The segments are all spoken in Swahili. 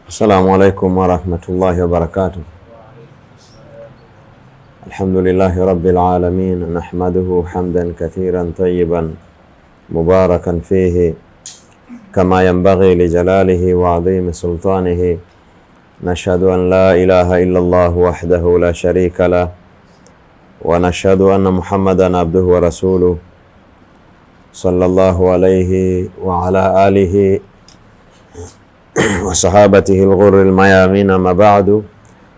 Assalamu alaikum warahmatullahi wabarakatuh. Alhamdulillahi rabbil alamin, nahmaduhu hamdan kathiran tayyiban mubarakan fihi kama yanbaghi li jalalihi wa adhimi sultanihi. Nashhadu an la ilaha illallah wahdahu la sharika lah wa nashhadu anna Muhammadan abduhu wa rasuluh sallallahu alayhi wa ala alihi wa sahabatihi al-ghurri al-mayamin, amma ba'du.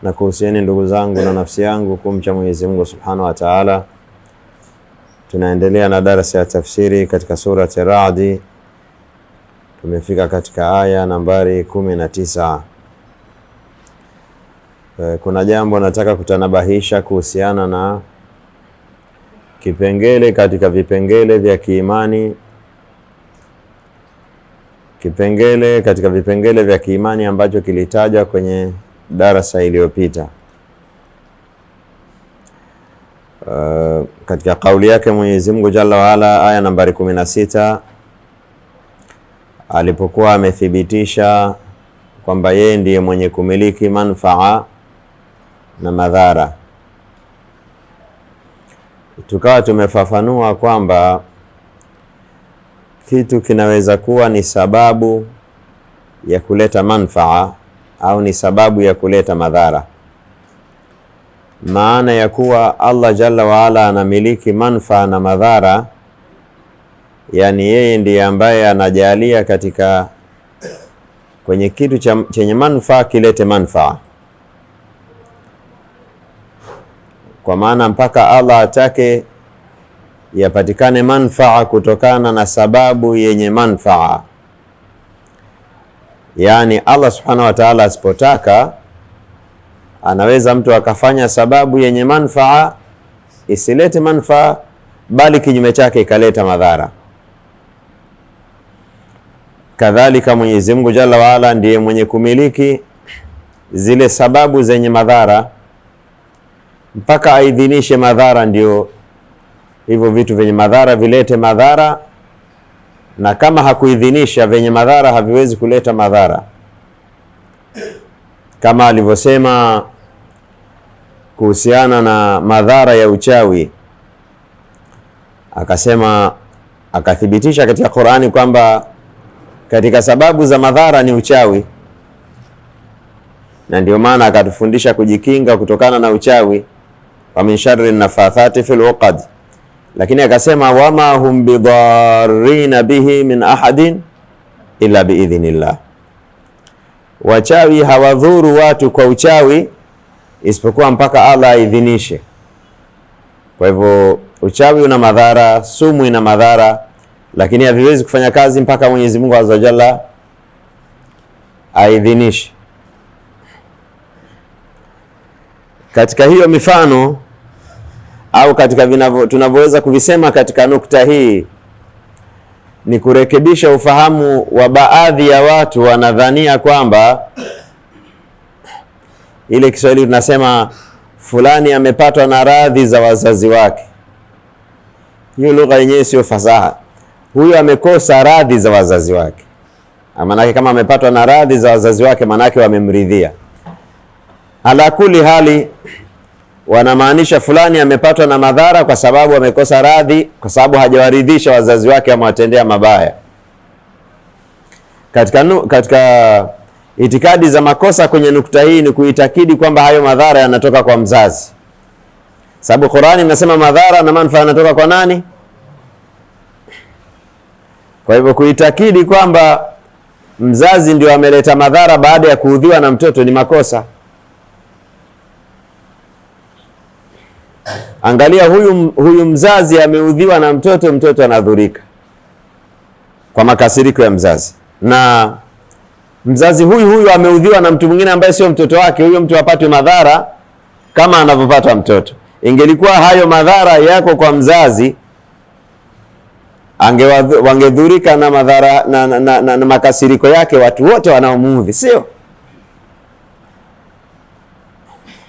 Na kuhusieni ndugu zangu na nafsi yangu kumcha Mwenyezi Mungu Subhanahu wa Ta'ala. Tunaendelea na darasa ya tafsiri katika surati Ra'd. Tumefika katika aya nambari 19. Kuna jambo nataka kutanabahisha kuhusiana na kipengele katika vipengele vya kiimani, kipengele katika vipengele vya kiimani ambacho kilitaja kwenye darasa iliyopita. Katika kauli yake Mwenyezi Mungu Jalla wa Ala, aya nambari 16, alipokuwa amethibitisha kwamba yeye ndiye mwenye kumiliki manfaa na madhara, tukawa tumefafanua kwamba kitu kinaweza kuwa ni sababu ya kuleta manfaa au ni sababu ya kuleta madhara. Maana ya kuwa Allah Jalla wa Ala anamiliki manfaa na madhara, yani yeye ndiye ambaye anajalia katika kwenye kitu chenye manfaa kilete manfaa. Kwa maana mpaka Allah atake yapatikane manfaa kutokana na sababu yenye manfaa. Yani Allah Subhanahu wa Ta'ala asipotaka, anaweza mtu akafanya sababu yenye manfaa isilete manfaa, bali kinyume chake ikaleta madhara. Kadhalika Mwenyezi Mungu Jalla wa Ala ndiye mwenye kumiliki zile sababu zenye madhara, mpaka aidhinishe madhara ndio hivyo vitu vyenye madhara vilete madhara, na kama hakuidhinisha vyenye madhara haviwezi kuleta madhara. Kama alivyosema kuhusiana na madhara ya uchawi, akasema, akathibitisha katika Qur'ani kwamba katika sababu za madhara ni uchawi, na ndio maana akatufundisha kujikinga kutokana na uchawi, wa min sharri nafathati fil uqad. Lakini akasema wama hum bidarrina bihi min ahadin illa biidhnillah, wachawi hawadhuru watu kwa uchawi isipokuwa mpaka Allah aidhinishe. Kwa hivyo uchawi una madhara, sumu ina madhara, lakini haviwezi kufanya kazi mpaka Mwenyezi Mungu Azza Jalla aidhinishe. Katika hiyo mifano au katika tunavyoweza kuvisema katika nukta hii ni kurekebisha ufahamu wa baadhi ya watu. Wanadhania kwamba ile Kiswahili tunasema fulani amepatwa na radhi za wazazi wake. Hiyo lugha yenyewe sio fasaha. Huyo amekosa radhi za wazazi wake. Maana kama amepatwa na radhi za wazazi wake, maana yake wamemridhia. Ala kuli hali, wanamaanisha fulani amepatwa na madhara kwa sababu amekosa radhi, kwa sababu hajawaridhisha wazazi wake, amewatendea mabaya. Katika itikadi za makosa kwenye nukta hii ni kuitakidi kwamba hayo madhara yanatoka kwa mzazi, sababu Qur'ani inasema madhara na manufaa yanatoka kwa nani? Kwa hivyo kuitakidi kwamba mzazi ndio ameleta madhara baada ya kuudhiwa na mtoto ni makosa. Angalia, huyu mzazi ameudhiwa na mtoto, mtoto anadhurika kwa makasiriko ya mzazi, na mzazi huyu ameudhiwa na mtu mwingine ambaye sio mtoto wake. Huyo mtu apatwe madhara kama anavyopatwa mtoto. Ingelikuwa hayo madhara yako kwa mzazi, wangedhurika na madhara na makasiriko yake watu wote wanaomuudhi, sio?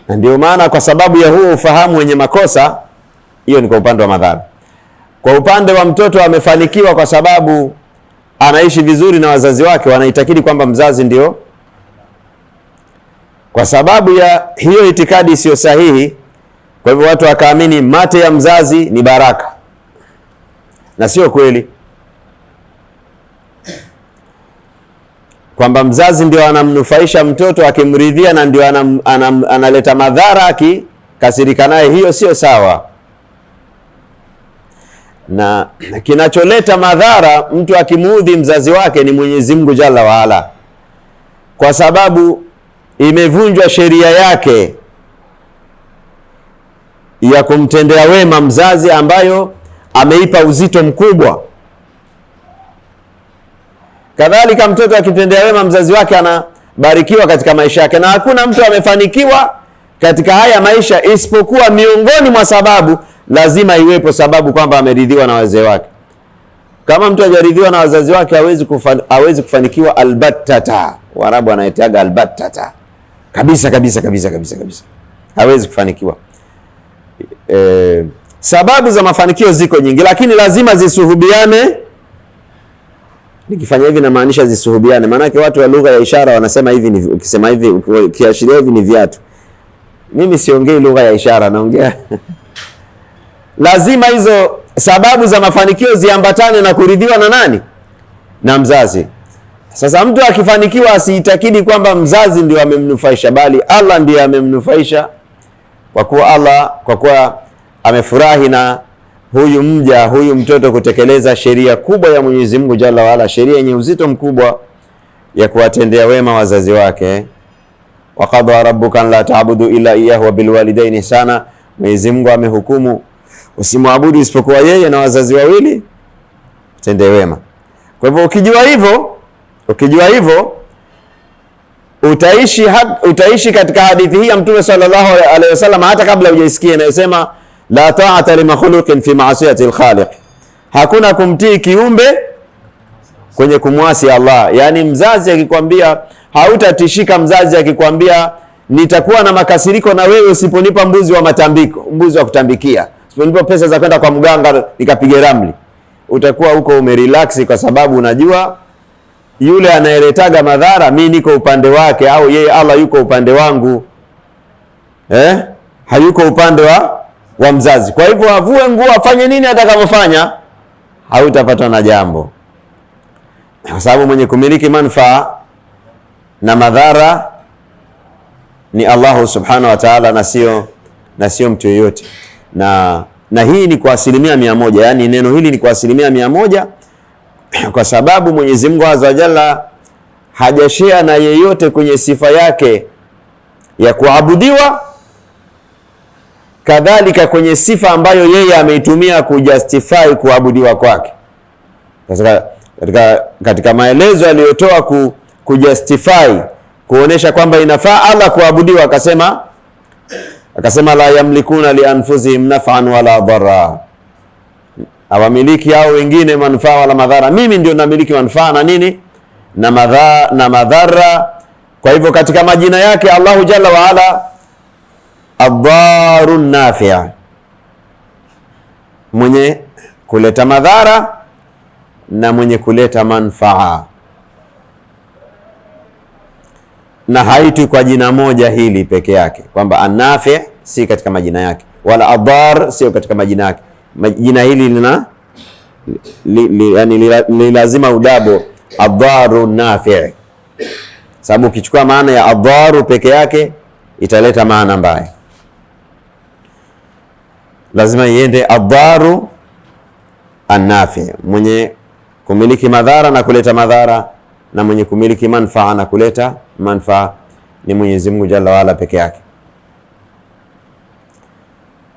Na ndio maana kwa sababu ya huo ufahamu wenye makosa, hiyo ni kwa upande wa madhara. Kwa upande wa mtoto amefanikiwa kwa sababu anaishi vizuri na wazazi wake, wanaitakidi kwamba mzazi ndio Kwa sababu ya hiyo itikadi isiyo sahihi, kwa hivyo watu wakaamini mate ya mzazi ni baraka, na sio kweli, kwamba mzazi ndio anamnufaisha mtoto akimridhia, na ndio analeta madhara akikasirika naye. Hiyo sio sawa, na kinacholeta madhara mtu akimuudhi mzazi wake ni Mwenyezi Mungu Jalla waala, kwa sababu imevunjwa sheria yake ya kumtendea wema mzazi, ambayo ameipa uzito mkubwa. Kadhalika mtoto akitendea wema mzazi wake anabarikiwa katika maisha yake, na hakuna mtu amefanikiwa katika haya maisha isipokuwa miongoni mwa sababu, lazima iwepo sababu kwamba ameridhiwa na wazee wake. Kama mtu hajaridhiwa na wazazi wake hawezi kufanikiwa albattata. Waarabu wanaitaga albattata, kabisa kabisa kabisa kabisa kabisa, hawezi kufanikiwa. Sababu za mafanikio ziko nyingi, lakini lazima zisuhubiane. Nikifanya hivi na maanisha zisuhubiane, maana yake watu wa lugha ya ishara wanasema hivi ni, ukisema hivi ukiashiria hivi ni viatu. Mimi siongei lugha ya ishara, naongea lazima hizo sababu za mafanikio ziambatane na kuridhiwa na nani? Na mzazi. Sasa mtu akifanikiwa asiitakidi kwamba mzazi ndio amemnufaisha, bali Allah ndiye amemnufaisha, kwa kuwa amefurahi na huyu mja, huyu mtoto kutekeleza sheria kubwa ya Mwenyezi Mungu Jalla waala, sheria yenye uzito mkubwa ya kuwatendea wema wazazi wake. Wa qadha rabbuka an la ta'budu illa iyyahu wa bil walidaini ihsana, Mwenyezi Mungu amehukumu usimwabudu isipokuwa yeye na wazazi wawili tende wema. Kwa hivyo ukijua hivyo utaishi katika hadithi hii ya Mtume sallallahu alaihi wasallam hata kabla hujaisikia, inayosema la ta'ata li makhluqin fi ma'siyati al-khaliq, hakuna kumtii kiumbe kwenye kumwasi Allah. Yani mzazi akikwambia, hautatishika mzazi akikwambia nitakuwa na makasiriko na wewe usiponipa mbuzi wa matambiko, mbuzi wa kutambikia, usiponipa pesa za kwenda kwa mganga nikapige ramli. Utakuwa huko umerelax, kwa sababu unajua yule anayeletaga madhara mimi niko upande wake, au yeye Allah yuko upande wangu, hayuko upande wa mzazi. Kwa hivyo avue nguo afanye nini atakavyofanya, hautapatwa na jambo, kwa sababu mwenye kumiliki manufaa na madhara ni Allah subhanahu wa ta'ala, na sio mtu yeyote. Na hii ni kwa 100%, yani neno hili ni kwa 100%, kwa sababu Mwenyezi Mungu azza wa jalla hajashia na yeyote kwenye sifa yake ya kuabudiwa, kadhalika kwenye sifa ambayo yeye ameitumia kujustify kuabudiwa kwake. Katika maelezo aliyotoa kujustify, kuonesha kwamba inafaa Allah kuabudiwa, akasema la yamlikuna li anfusihim naf'an wala dharra, hawamiliki hao wengine manufaa wala madhara, mimi ndio namiliki manufaa na nini na madhara. Kwa hivyo katika majina yake Allahu Jalla wa Ala ad-darun nafi', mwenye kuleta madhara na mwenye kuleta manfaa, na haitwi kwa jina moja hili peke yake, kwamba an-nafi' si katika majina yake, wala ad-dar sio katika majina yake. Jina hili ni lazima udabo ad-daru nafi', sababu ukichukua maana ya ad-daru peke yake italeta maana mbaya. Lazima iende ad-daru an-nafi', mwenye kumiliki madhara na kuleta madhara, na mwenye kumiliki manfaa na kuleta manfaa ni Mwenyezi Mungu Jalla wa Ala peke yake.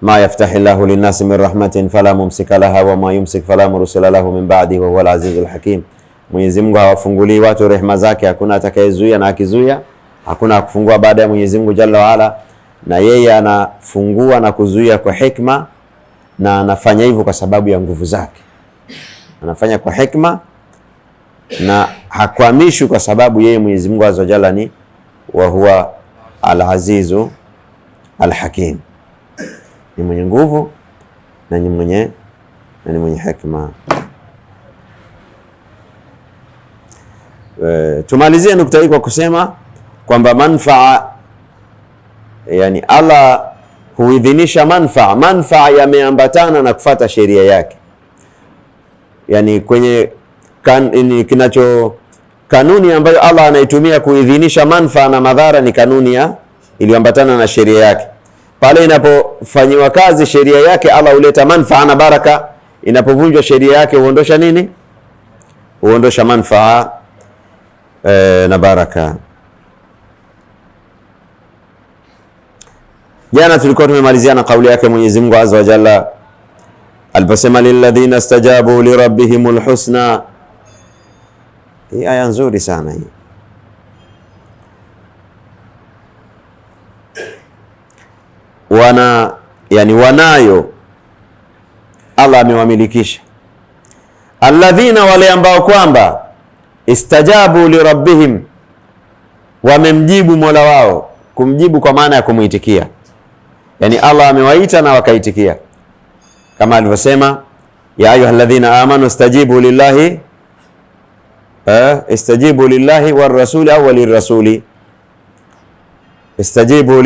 Ma yaftahi Allahu linnasi min rahmatin fala mumsika laha wa ma yumsik fala mursila lahu min ba'di wa huwal azizul hakim. Mwenyezi Mungu hawafungulii watu rehema zake, hakuna atakayezuia, na akizuia hakuna kufungua baada ya Mwenyezi Mungu Jalla wa Ala, na yeye anafungua na kuzuia kwa hikma, na anafanya hivyo kwa sababu ya nguvu zake. Anafanya kwa hikma na hakwamishwi, kwa sababu yeye Mwenyezi Mungu azza jalla ni wa huwa al-azizu al-hakim, ni mwenye nguvu na ni mwenye hikma. Tumalizie nukta hii kwa kusema kwamba manfaa Yani Allah huidhinisha manfaa yameambatana na kufata sheria yake. Yani kwenye kanuni ambayo Allah anaitumia kuidhinisha manfaa na madhara ni kanuni iliyoambatana na sheria yake. Pale inapofanyiwa kazi sheria yake, Allah huleta manfaa na baraka. Inapovunjwa sheria yake, huondosha nini? Huondosha manfaa na baraka. Jana tulikuwa tumemalizia na kauli yake Mwenyezi Mungu Azza wa Jalla aliposema lilladhina istajabu lirabbihimul husna. Hii aya nzuri sana hii. Wanayo Allah amewamilikisha alladhina, wale ambao kwamba istajabu lirabbihim, wamemjibu Mola wao. Kumjibu kwa maana ya kumuitikia, yani Allah amewaita na wakaitikia, kama alivyosema ya ayyuhalladhina amanu istajibu lillahi istajibu lillahi war rasuli au walirrasuli. Istajibu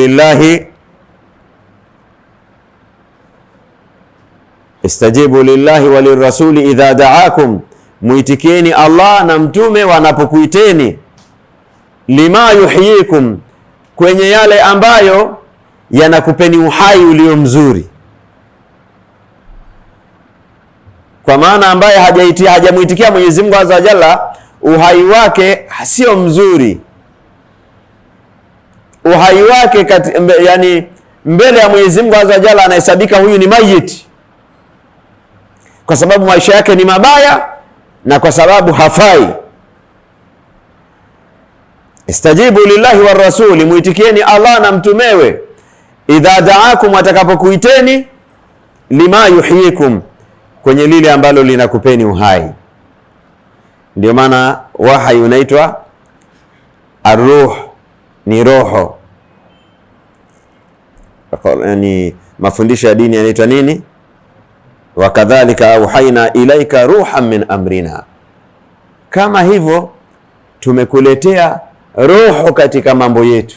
lillahi walirrasuli idha da'akum, muitikieni Allah na mtume wanapokuiteni, lima yuhyikum, kwenye yale ambayo yanakupeni uhai ulio mzuri. Kwa maana ambaye hajamuitikia Mwenyezi Mungu Azza wa Jalla, uhai wake sio mzuri. Uhai wake yani mbele ya Mwenyezi Mungu Azza wa Jalla anahesabika huyu ni mayit, kwa sababu maisha yake ni mabaya na kwa sababu hafai. Istajibu lillahi war rasuli, muitikieni Allah na mtumewe, idha da'akum, atakapokuiteni, lima yuhyikum, kwenye lile ambalo linakupeni uhai. Ndio maana wahyi unaitwa ar-ruh, ni roho. Yani mafundisho ya dini yanaitwa nini? Wa kadhalika auhaina ilaika ruhan min amrina, kama hivyo tumekuletea roho katika mambo yetu.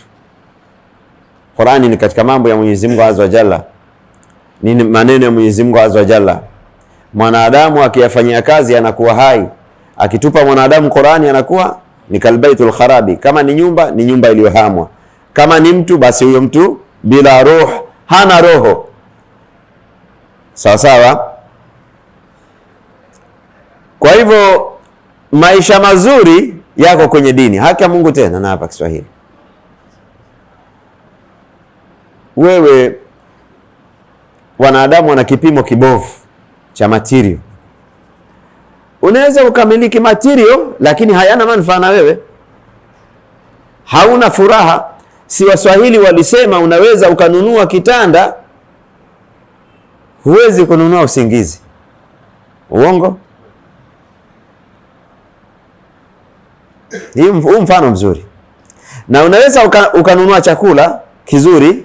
Qur'ani ni katika mambo ya Mwenyezi Mungu Azza wa Jalla, ni maneno ya Mwenyezi Mungu Azza wa Jalla. Mwanadamu akiyafanyia kazi anakuwa hai. Akitupa mwanadamu Qur'ani anakuwa ni kalbaitul kharabi, kama ni nyumba, ni nyumba iliyohamwa. Kama ni mtu, basi huyo mtu bila roho, hana roho. Sawa sawa. Kwa hivyo maisha mazuri yako kwenye dini. Haki ya Mungu tena na hapa Kiswahili. Wewe, wanadamu wana kipimo kibovu cha material. Unaweza ukamiliki material lakini hayana manufaa na wewe. Hauna furaha. Si Waswahili walisema unaweza ukanunua kitanda, huwezi kununua usingizi. Uongo? Hii mfano mzuri. Na unaweza ukanunua chakula kizuri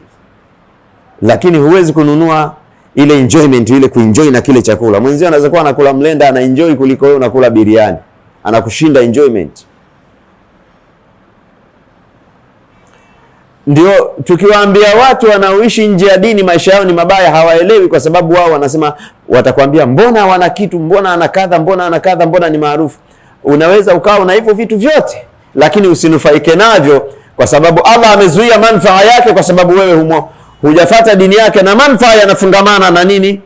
lakini huwezi kununua ile enjoyment, ile kuenjoy na kile chakula. Mwenzio anaweza kuwa anakula mlenda ana enjoy kuliko wewe unakula biriani. Anakushinda enjoyment. Ndio tukiwaambia watu wanaoishi nje ya dini maisha yao ni mabaya, hawaelewi, kwa sababu wao wanasema, watakwambia mbona wana kitu, mbona ana kadha, mbona ana kadha, mbona ni maarufu. Unaweza ukawa una hivyo vitu vyote lakini usinufaike navyo, kwa sababu Allah amezuia manufaa yake, kwa sababu wewe hujafuata dini yake, na manufaa yanafungamana na nini?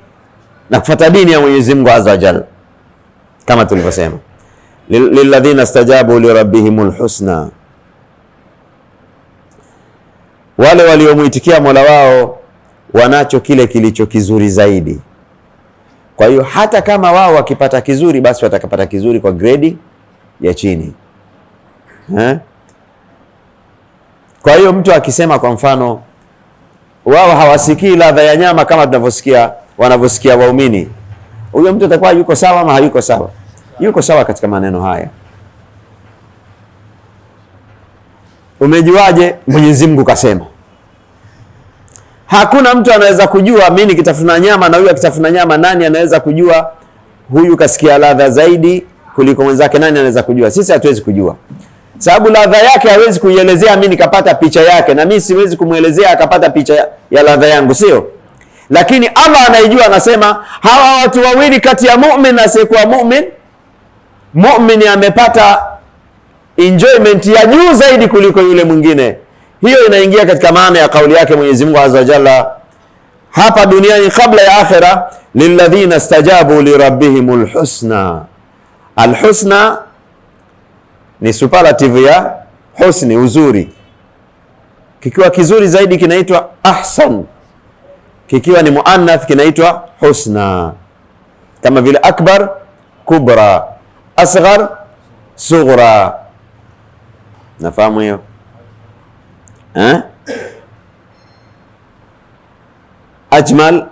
Na kufuata dini ya Mwenyezi Mungu Azza wa Jalla. Kama tulivyosema, lilladhina istajabu lirabbihimul husna, wale waliomuitikia Mola wao wanacho kile kilicho kizuri zaidi. Kwa hiyo hata kama wao wakipata kizuri, basi watakapata kizuri kwa grade ya chini. Kwa hiyo mtu akisema kwa mfano wao hawasikii ladha ya nyama kama wanavyosikia waumini, huyo mtu atakuwa yuko sawa ama hayuko sawa? Yuko sawa katika maneno haya. Umejuaje? Mwenyezi Mungu kasema. Hakuna mtu anaweza kujua mimi nikitafuna nyama na huyu akitafuna nyama, nani anaweza kujua huyu kasikia ladha zaidi kuliko mwenzake? Nani anaweza kujua? Sisi hatuwezi kujua. sababu ladha yake hawezi kuielezea mimi nikapata picha yake, na mimi siwezi kumuelezea akapata picha ya ladha yangu, sio? Lakini Allah anaijua, anasema hawa watu wawili kati ya mu'min na asiyekuwa mu'min, mu'min amepata enjoyment ya juu zaidi kuliko yule mwingine. Hiyo inaingia katika maana ya kauli yake Mwenyezi Mungu Azza wa Jalla hapa duniani kabla ya akhira, lilladhina stajabu lirabbihimul husna. Alhusna ni superlative ya husni, uzuri. Kikiwa kizuri zaidi kinaitwa ahsan, kikiwa ni muannath kinaitwa husna, kama vile akbar, kubra, asghar, sughra. Nafahamu hiyo ajmal,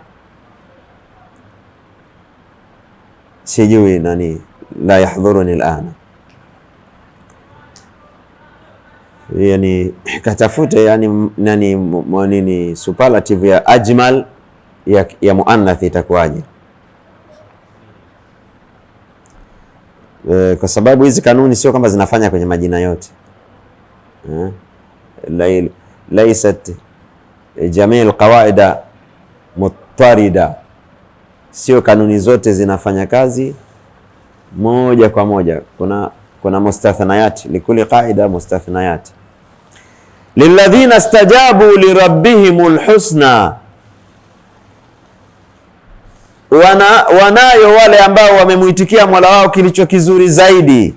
sijui nani, la yahdhuruni alana, yani katafute yani nani superlative ya ajmal ya muannath itakuwaje? Kwa sababu hizi kanuni sio kama zinafanya kwenye majina yote. Laysat jamii qawaida muttarida, sio kanuni zote zinafanya kazi moja kwa moja. Kuna mustathnayat, likuli qaida mustathnayat. Lilladhina stajabu lirabbihimul husna, wanayo wale ambao wamemuitikia Mola wao kilicho kizuri zaidi.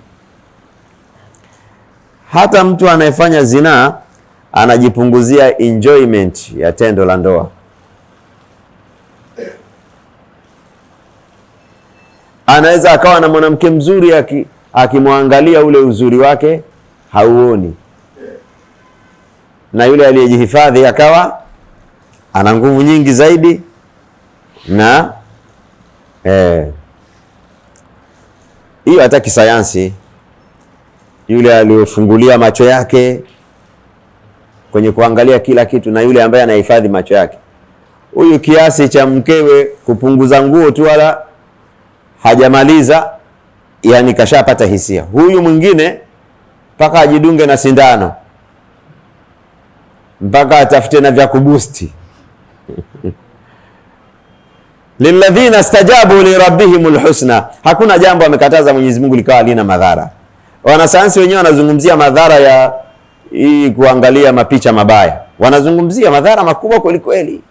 Hata mtu anayefanya zinaa anajipunguzia enjoyment ya tendo la ndoa. Anaweza akawa na mwanamke mzuri, akimwangalia ule uzuri wake hauoni, na yule aliyejihifadhi akawa ana nguvu nyingi zaidi, na hiyo hata kisayansi, yule aliyofungulia macho yake kwenye kuangalia kila kitu na yule ambaye anahifadhi macho yake, huyu kiasi cha mkewe kupunguza nguo tu wala hajamaliza, yani kashapata hisia. Huyu mwingine mpaka ajidunge na sindano, mpaka atafute na vya kubusti. Lilladhina stajabu lirabbihimul husna, hakuna jambo amekataza Mwenyezi Mungu likawa lina madhara. Wanasayansi wenyewe wanazungumzia madhara ya hii kuangalia mapicha mabaya, wanazungumzia madhara makubwa kweli kweli,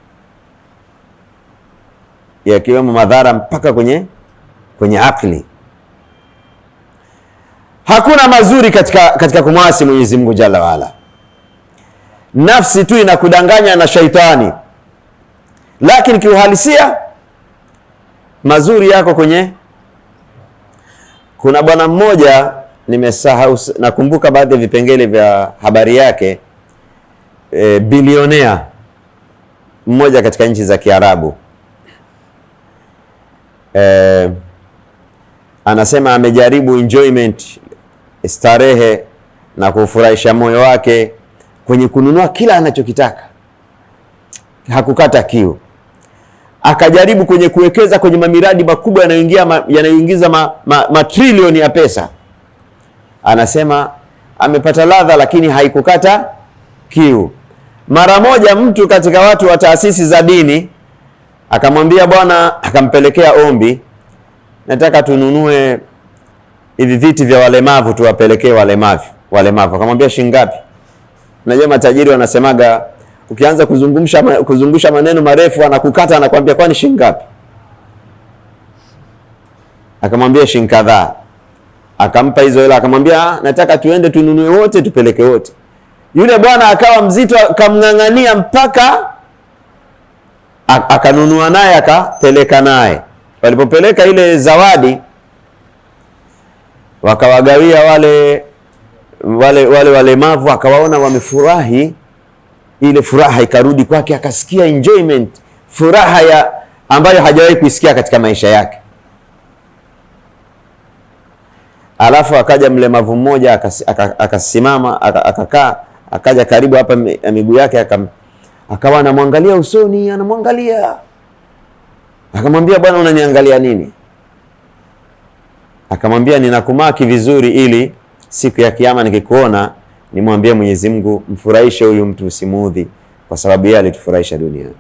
yakiwemo madhara mpaka kwenye akili. Hakuna mazuri katika kumwasi Mwenyezi Mungu Jalla waala. Nafsi tu inakudanganya na shaitani, lakini kiuhalisia mazuri yako kuna bwana mmoja, nimesahau, nakumbuka baadhi ya vipengele vya habari yake, bilionea mmoja katika nchi za Kiarabu. Anasema amejaribu enjoyment, starehe na kufurahisha moyo wake kwenye kununua kila anachokitaka, hakukata kiu. Akajaribu kwenye kuwekeza kwenye mamiradi makubwa yanayoingiza matrilioni ya pesa. Anasema amepata ladha lakini haikukata kiu. Mara moja mtu katika watu wa taasisi za dini akamwambia bwana, akampelekea ombi, nataka tununue hivi viti vya walemavu tuwapelekee walemavu. Akamwambia shilingi ngapi? Unajua matajiri wanasemaga ukianza kuzungusha maneno marefu anakukata, anakuambia kwani shilingi ngapi? Akamwambia shilingi kadhaa. Akampa hizo hela, akamwambia nataka tuende tununue wote tupeleke wote. Yule bwana akawa mzito, akamng'ang'ania mpaka akanunua naye, akapeleka naye. Walipopeleka ile zawadi, wakawagawia wale walemavu, akawaona wamefurahi, ile furaha ikarudi kwake, akasikia enjoyment, furaha ambayo hajawahi kuisikia katika maisha yake. Alafu akaja mlemavu mmoja akasimama, akakaa, akaja karibu hapa miguu yake, akawa anamwangalia usoni, anamwangalia. Akamwambia bwana, unaniangalia nini? Akamwambia ninakumaki vizuri ili siku ya kiyama nikikuona nimwambie Mwenyezi Mungu, mfurahishe huyu mtu, usimuudhi, kwa sababu yeye alitufurahisha duniani.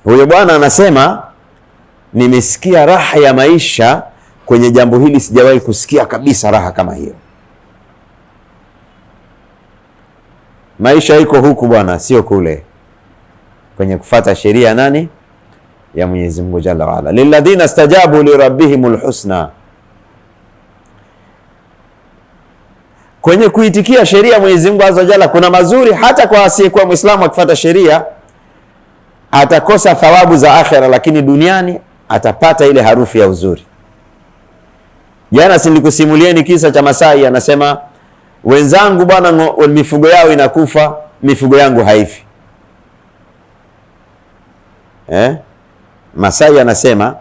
Huyo bwana anasema, nimesikia raha ya maisha kwenye jambo hili, sijawahi kusikia kabisa raha kama hiyo. Maisha iko huku bwana, sio kule, kwenye kufata sheria nani? Ya Mwenyezi Mungu Jalla wa Ala. Lilladhina stajabu li rabbihimul husna, kwenye kuitikia sheria Mwenyezi Mungu Azza wa Jalla kuna mazuri. Hata kwa asiyekuwa Muislamu akifuata sheria atakosa thawabu za akhera, lakini duniani atapata ile harufu ya uzuri. Jana silikusimulieni kisa cha Masai, anasema wenzangu bwana, mifugo yao inakufa, mifugo yangu haifi. Masai anasema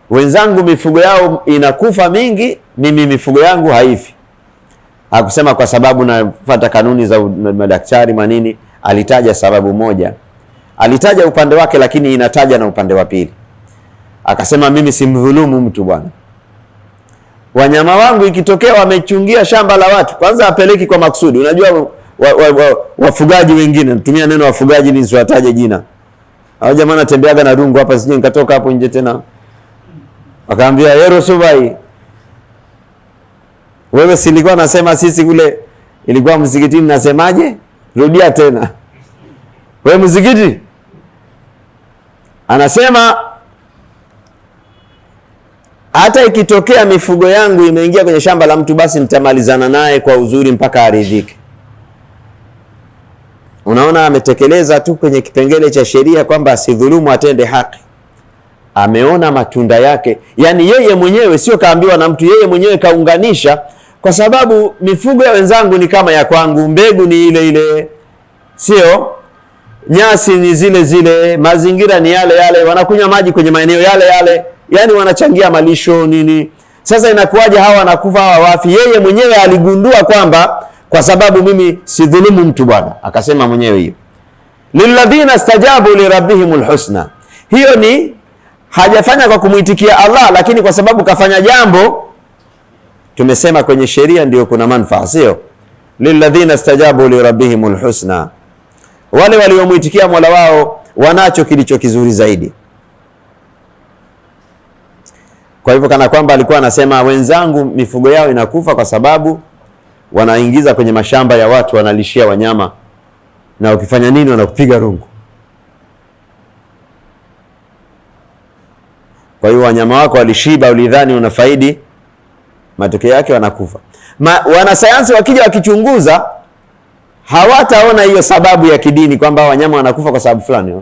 wenzangu mifugo yao inakufa mingi, mimi mifugo yangu haifi. Hakusema kwa sababu nafuata kanuni za madaktari manini, alitaja sababu moja, alitaja upande wake, lakini inataja na upande wa pili. Akasema mimi simdhulumu mtu bwana, wanyama wangu ikitokea wamechungia shamba la watu, kwanza apeleki kwa makusudi. Unajua wafugaji wengine, natumia neno wafugaji ili nisiwataje jina, hao jamaa natembeaga na rungu hapa, sije nikatoka hapo nje tena wakaambia yero subai, wewe silikuwa nasema sisi kule ilikuwa msikitini, nasemaje? Rudia tena, wewe msikiti. Anasema hata ikitokea mifugo yangu imeingia kwenye shamba la mtu, basi nitamalizana naye kwa uzuri mpaka aridhike. Unaona, ametekeleza tu kwenye kipengele cha sheria kwamba asidhulumu, atende haki. Ameona matunda yake, yani yeye mwenyewe, sio kaambiwa na mtu, yeye mwenyewe kaunganisha, kwa sababu mifugo ya wenzangu ni kama ya kwangu, mbegu ni ile ile, sio nyasi ni zile zile, mazingira ni yale yale, wanakunywa maji kwenye maeneo yale yale, yani wanachangia malisho nini. Sasa inakuwaje hawa wanakufa hawa wafi? Yeye mwenyewe aligundua kwamba kwa sababu mimi sidhulumu mtu bwana, akasema mwenyewe hiyo. Lilladhina stajabu li rabbihimul husna, hiyo ni hajafanya kwa kumuitikia Allah, lakini kwa sababu kafanya jambo, tumesema kwenye sheria ndio kuna manufaa, sio? Lilladhina stajabu li rabbihimul husna, wale waliomuitikia Mola wao wanacho kilicho kizuri zaidi. Kwa hivyo kana kwamba alikuwa anasema wenzangu mifugo yao inakufa kwa sababu wanaingiza kwenye mashamba ya watu, wanalishia wanyama, na ukifanya nini wanakupiga rungu. Kwa hiyo wanyama wako walishiba, ulidhani unafaidi, matokeo yake wanakufa. Wanasayansi wakija wakichunguza hawataona hiyo sababu ya kidini kwamba wanyama wanakufa kwa sababu fulani.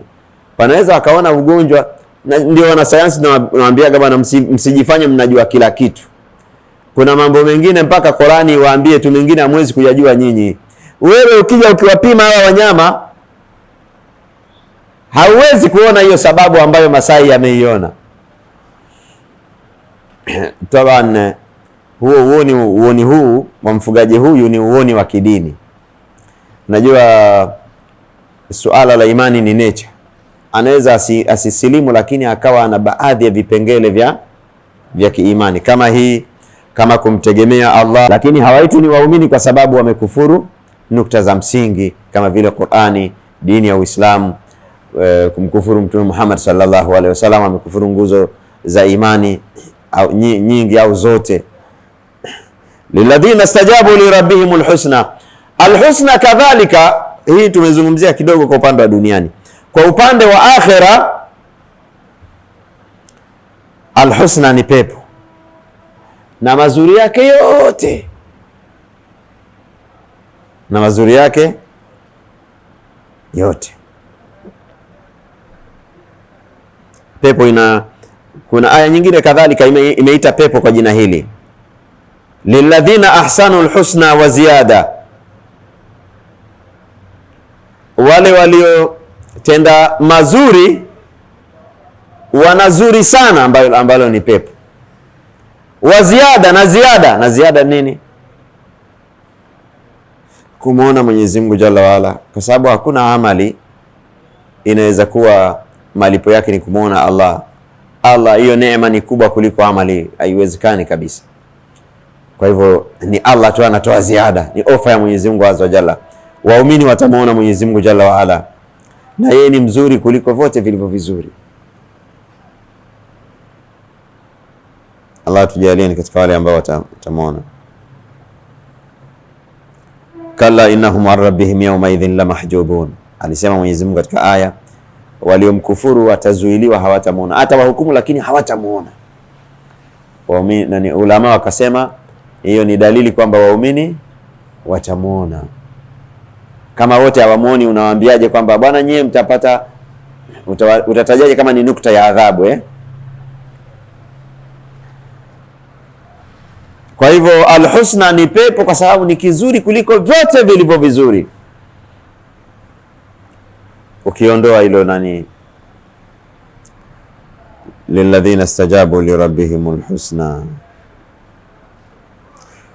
Wanaweza wakaona ugonjwa, na ndio wanasayansi nawaambiaga bwana, msijifanye mnajua kila kitu. Kuna mambo mengine mpaka Qur'ani waambie tu, mengine hamwezi kuyajua nyinyi. Wewe ukija ukiwapima hawa wanyama hauwezi kuona hiyo sababu ambayo Masai ameiona. Taban uoni huu wa mfugaji huyu ni uoni wa kidini. Najua suala la imani ni nature. Anaweza asisilimu, lakini akawa na baadhi ya vipengele vya kiimani kama hii, kama kumtegemea Allah, lakini hawaitu ni waumini kwa sababu wamekufuru nukta za msingi kama vile Qur'ani, dini ya Uislamu, kumkufuru Mtume Muhammad sallallahu alaihi wasallam, amekufuru nguzo za imani au nyingi au zote. Lilladhina stajabu li rabbihimul husna, alhusna kadhalika. Hii tumezungumzia kidogo kwa upande wa duniani. Kwa upande wa akhera, alhusna ni pepo na mazuri yake yote, na mazuri yake yote. Pepo kuna aya nyingine kadhalika imeita pepo kwa jina hili, lilladhina ahsanul husna wa ziyada, wale waliotenda mazuri wanazuri sana, ambalo ni pepo. Wa ziada, na ziada nini? Kumuona Mwenyezi Mungu Jalla waala, kwa sababu hakuna amali inaweza kuwa malipo yake ni kumuona Allah Allah, hiyo neema ni kubwa kuliko amali, haiwezekani kabisa. Kwa hivyo ni Allah tu anatoa ziada, ni ofa ya Mwenyezi Mungu azza wa jalla. Waumini watamuona Mwenyezi Mungu jalla wa ala, na yeye ni mzuri kuliko vote vilivyo vizuri. Allah tujalie ni katika wale ambao watamuona. Kalla innahum an rabbihim yawma idhin lamahjubun, alisema Mwenyezi Mungu katika aya, waliomkufuru watazuiliwa, hawatamuona. Hata wahukumu lakini hawatamuona. Waumini, ulama wakasema hiyo ni dalili kwamba waumini watamuona. Kama wote hawamuoni, unawaambiaje kwamba bwana nyie mtapata, utatajaje kama ni nukta ya adhabu Kwa hivyo alhusna ni pepo kwa sababu ni kizuri kuliko vyote vilivyo vizuri, ukiondoa hilo lilladhina istajabu lirabbihimul husna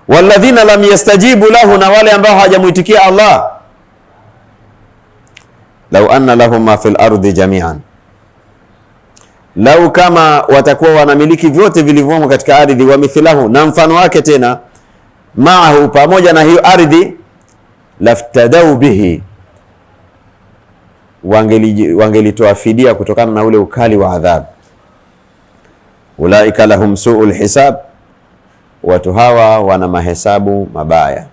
walladhina lam yastajibu lahu, na wale ambao hawajamuitikia Allah, lau anna lahum ma fil ardi jami'an, lau kama watakuwa wanamiliki vyote vilivyomo katika ardhi, wa mithlahu, na mfano wake tena, maahu, pamoja na hiyo ardhi, laftadau bihi, wangelitoa fidia kutokana na ule ukali wa adhabu. Ulaika lahum su'ul hisab, watu hawa wana mahesabu mabaya.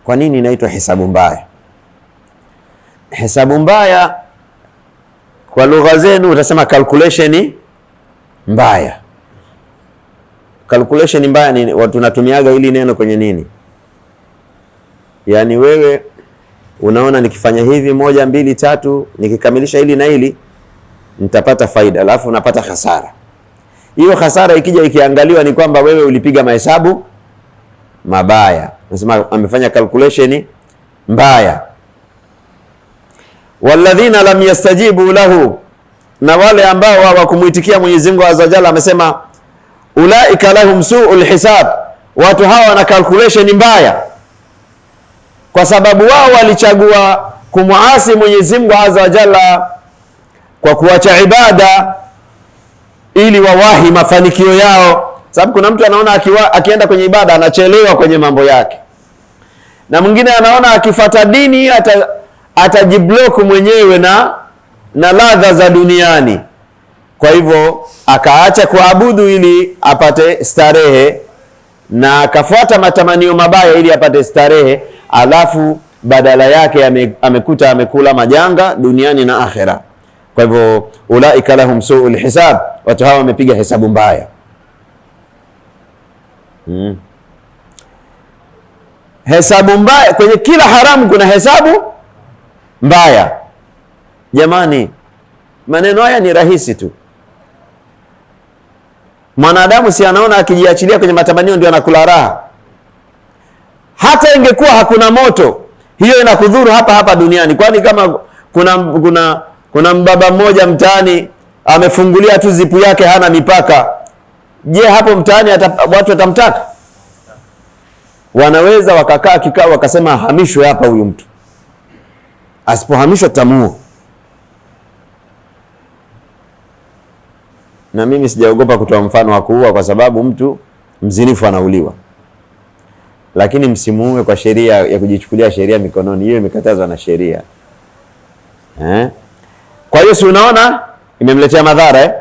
Kwa nini inaitwa hesabu mbaya? Hesabu mbaya kwa lugha zenu utasema calculation mbaya. Calculation mbaya ni watu natumiaga hili neno kwenye nini? Yaani wewe unaona nikifanya hivi 1 2 3 nikikamilisha hili na hili nitapata faida, alafu unapata hasara. Hiyo hasara ikija ikiangaliwa ni kwamba wewe ulipiga mahesabu mabaya. Nasema amefanya calculation mbaya. Walladhina lam yastajibu lahu, na wale ambao hawakumuitikia Mwenyezi Mungu azza jalla, amesema ulaika lahum su'ul hisab, watu hawa wana calculation mbaya, kwa sababu wao walichagua kumuasi Mwenyezi Mungu azza jalla kwa kuacha ibada ili wawahi mafanikio yao. Sababu kuna mtu anaona akienda kwenye ibada anachelewa kwenye mambo yake, na mwingine anaona akifuata dini atajiblock mwenyewe na ladha za duniani. Kwa hivyo akaacha kuabudu ili apate starehe, na akafuata matamanio mabaya ili apate starehe, alafu badala yake amekuta amekula majanga duniani na akhera. Kwa hivyo ulaika lahum su'ul hisab, watu hawa wamepiga hesabu mbaya. Hesabu mbaya, kwenye kila haramu kuna hesabu mbaya. Jamani, maneno haya ni rahisi tu. Mwanadamu si anaona akijiachilia kwenye matamanio ndio anakula raha? Hata ingekuwa hakuna moto, hiyo inakudhuru hapa hapa duniani. Kwani kama kuna mbaba mmoja mtaani amefungulia tu zipu yake, hana mipaka, je, hapo mtaani watu watamtaka? Wanaweza wakakaa kikao wakasema ahamishwe hapa huyu mtu, asipohamishwa tamuo. Na mimi sijaogopa kutoa mfano wa kuua, kwa sababu mtu mzinifu anauliwa, lakini msimuue kwa sheria ya kujichukulia sheria mikononi. Hiyo imekatazwa na sheria. Kwa hiyo si unaona imemletea madhara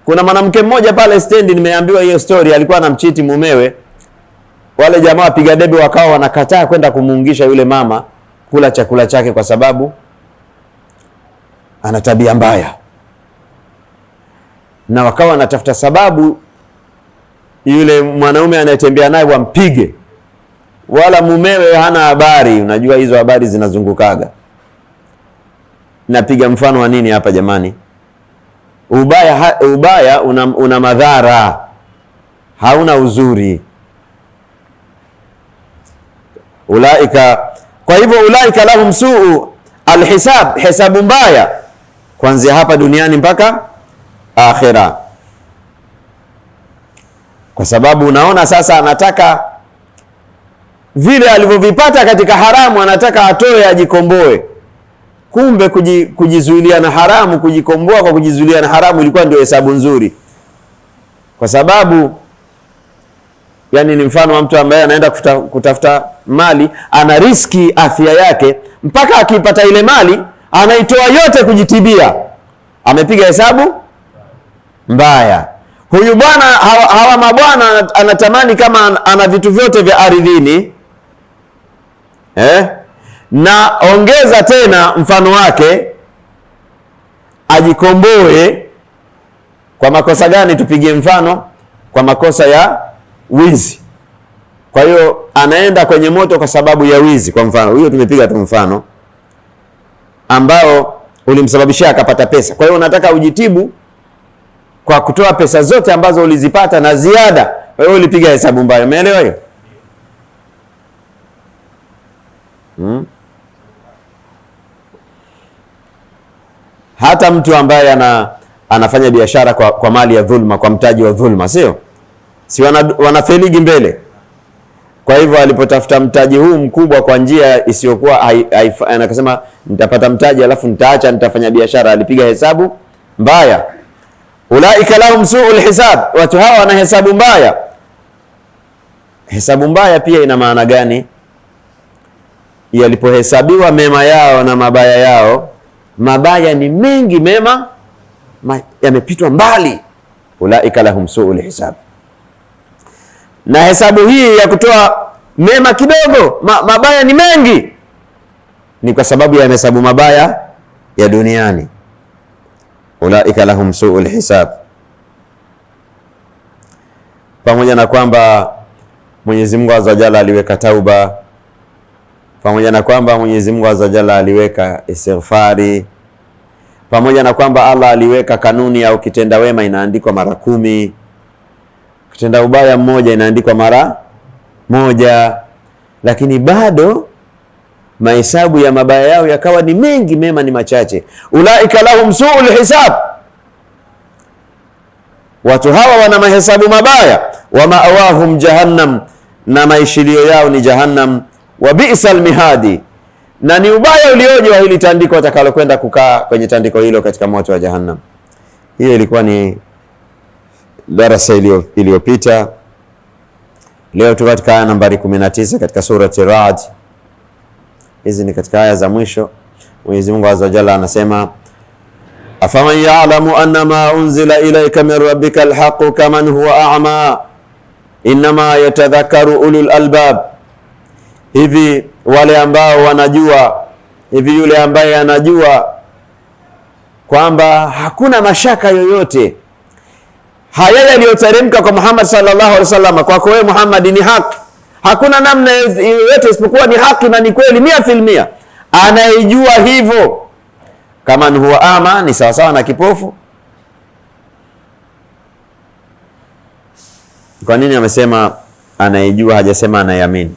Kuna mwanamke mmoja pale stendi, nimeambiwa hiyo story, alikuwa anamchiti mumewe. Wale jamaa wapiga debe wakawa wanakataa kwenda kumuungisha yule mama kula chakula chake kwa sababu ana tabia mbaya, na wakawa wanatafuta sababu yule mwanaume anayetembea naye wampige, wala mumewe hana habari. Unajua hizo habari zinazungukaga. Napiga mfano wa nini hapa jamani? Ubaya una madhara, hauna uzuri. Kwa hivyo ulaika lahum suu alhisab, hesabu mbaya kuanzia hapa duniani mpaka akhira. Kwa sababu unaona sasa anataka vile alivyovipata katika haramu anataka atoe ajikomboe. Kumbe kujizuilia na haramu, kujikomboa kwa kujizuilia na haramu ilikuwa ndio hesabu nzuri, kwa sababu yani ni mfano wa mtu ambaye anaenda kutafuta mali, ana riski afya yake, mpaka akipata ile mali anaitoa yote kujitibia, amepiga hesabu mbaya. Huyu bwana, hawa mabwana anatamani kama ana vitu vyote vya ardhini, na ongeza tena mfano wake ajikomboe. Kwa makosa gani? Tupigie mfano, kwa makosa ya wizi. Kwa hiyo anaenda kwenye moto kwa sababu ya wizi. Kwa mfano huyo, tumepiga tu mfano ambao ulimsababishia akapata pesa. Kwa hiyo unataka ujitibu kwa kutoa pesa zote ambazo ulizipata na ziada. Kwa hiyo ulipiga hesabu mbaya. Umeelewa hiyo? Hata mtu ambaye anafanya biashara kwa mali ya dhulma, kwa mtaji wa dhulma, si wanafeligi mbele. Kwa hivyo alipotafuta mtaji huu mkubwa kwa njia isiyokuwa, anakasema nitapata mtaji alafu nitaacha, nitafanya biashara, alipiga hesabu mbaya. Ulaika lahum su'ul hisab, watu hawa wana hesabu mbaya. Hesabu mbaya pia ina maana gani? Yalipohesabiwa mema yao na mabaya yao, mabaya ni mengi, mema yamepitwa mbali. Ulaika lahum su'ul hisab. Na hesabu hii ya kutoa mema kidogo, mabaya ni mengi, ni kwa sababu ya hesabu mabaya ya duniani. Ulaika lahum su'ul hisab. Pamoja na kwamba Mwenyezi Mungu Azza wa Jalla aliweka tauba, pamoja na kwamba Mwenyezi Mungu Azza wa Jalla aliweka istighfari, pamoja na kwamba Allah aliweka kanuni ya ukitenda wema inaandikwa mara 10, ukitenda ubaya mmoja inaandikwa mara 1, lakini bado mahesabu ya mabaya yao yakawa ni mengi, mema ni machache. Ulaika lahum su'ul hisab. Watu hawa wana mahesabu mabaya. Wa ma'awahum jahannam, na maishilio yao ni jahannam. Wa bi'sal mihadi, na ni ubaya ulioje wa hili tandiko watakalokwenda kukaa kwenye tandiko hilo katika moto wa jahannam. Hiyo ilikuwa ni darasa iliyopita. Leo tuko katika aya nambari 19 katika surati Ra'd. Hizi ni katika aya za mwisho. Mwenyezi Mungu Azza wa Jalla anasema, afaman ya'lamu annama unzila ilayka min rabbika alhaqqu kaman huwa a'ma inma yatadhakkaru ulul albab. Hivi wale ambao wanajua, hivi yule ambaye anajua kwamba hakuna mashaka yoyote, haya yaliyoteremka kwa Muhammad sallallahu alaihi wasallam, kwako wewe Muhammad, ni haki, hakuna namna yoyote isipokuwa ni haki na ni kweli 100%. Anayejua hivyo, kama huwa ama, ni sawa sawa na kipofu. Kwa nini amesema anayejua, hajasema anayeamini?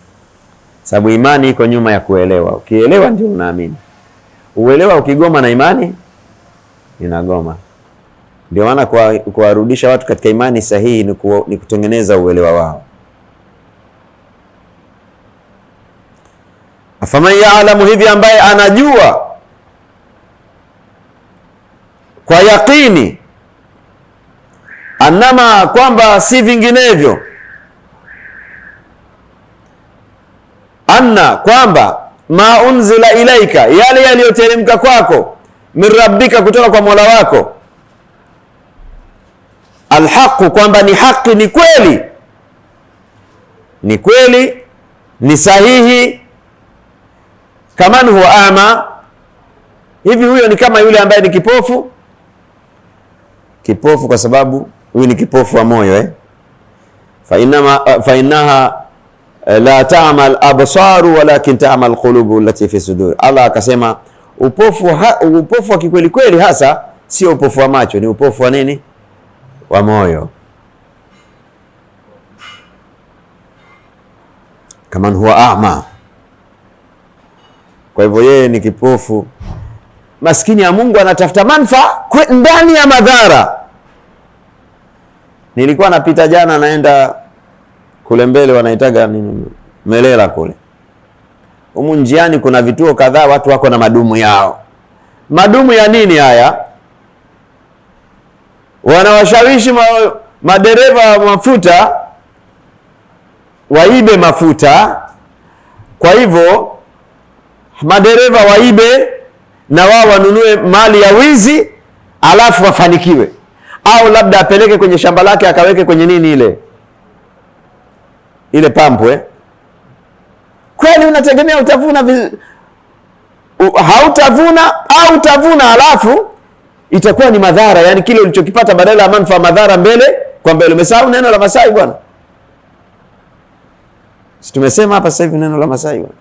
Sababu imani iko nyuma ya kuelewa. Ukielewa ndio unaamini. Uelewa ukigoma na imani inagoma. Ndio maana kuwarudisha watu katika imani sahihi ni kutengeneza uelewa wao. Afaman ya'lamu, hivi ambaye anajua kwa yakini, annama, kwamba si vinginevyo, anna, kwamba ma unzila ilaika, yale yaliyoteremka kwako, min rabbika, kutoka kwa Mola wako, alhaqu, kwamba ni haki, ni kweli, ni kweli, ni sahihi. Kaman huwa ama, hivi huyo ni kama yule ambaye ni kipofu. Kipofu kwa sababu huyu ni kipofu wa moyo, fa innaha la ta'mal absaru walakin ta'mal qulubu allati fi sudur. Allah akasema upofu wa kikweli kweli hasa sio upofu wa macho, ni upofu wa nini? Wa moyo. Kaman huwa a'ma. Kwa hivyo yeye ni kipofu, maskini ya Mungu, anatafuta manufaa ndani ya madhara. Nilikuwa napita jana, naenda kule mbele wanaitaga nini, Melela kule. Humu njiani kuna vituo kadhaa watu wako na madumu yao. Madumu ya nini haya? Wanawashawishi madereva wa mafuta waibe mafuta. Kwa hivyo madereva waibe na wao wanunue mali ya wizi, alafu wafanikiwe. Au labda apeleke kwenye shamba lake akaweke kwenye nini ile pampu. Kwani unategemea utavuna hautavuna, au utavuna alafu itakuwa ni madhara, yani kile ulichokipata badala ya manufaa madhara mbele kwa mbele. Umesahau neno la Masai bwana. Si tumesema hapa sasa hivi neno la Masai bwana.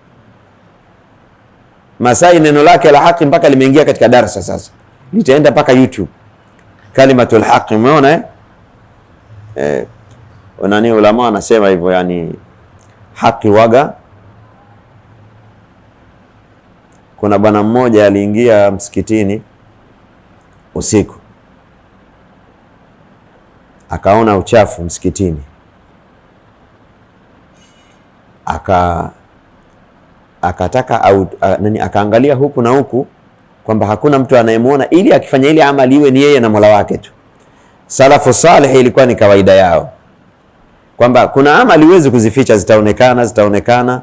Masai neno lake la haki mpaka limeingia katika darasa sasa. Litaenda mpaka YouTube. Kalimatul haqi, umeona nani ulama wanasema hivyo, yani haki waga. Kuna bwana mmoja aliingia msikitini usiku, akaona uchafu msikitini, akataka akaangalia huku na huku kwamba hakuna mtu anayemuona, ili akifanya ile amali iwe ni yeye na Mola wake tu. Salafu salih ilikuwa ni kawaida yao kwamba kuna amali huwezi kuzificha, zitaonekana,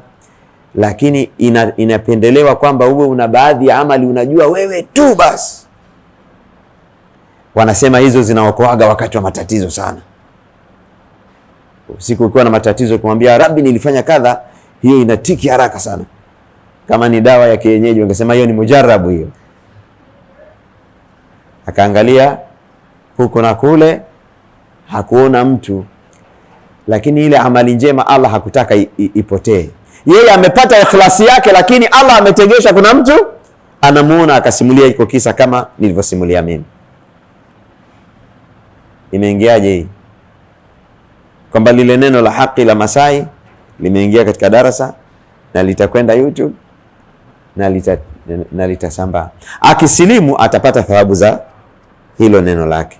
lakini inapendelewa kwamba uwe una baadhi ya amali unajua wewe tu basi. Wanasema hizo zinaokoaga wakati wa matatizo sana. Usiku ukiwa na matatizo, kumwambia Rabbi nilifanya kadha, hiyo inatiki haraka sana. Kama ni dawa ya kienyeji wangesema hiyo ni mujarabu hiyo. Akaangalia huko na kule, hakuona mtu, lakini ile amali njema Allah hakutaka ipotee. Yeye amepata ikhlasi yake, lakini Allah ametegesha kuna mtu anamuona, akasimulia iko kisa kama nilivyosimulia mimi. Imeingiaje hii? Kwamba lile neno la haki la Masai limeingia katika darasa na litakwenda YouTube na litasambaa. Akisilimu atapata thawabu za hilo neno lake,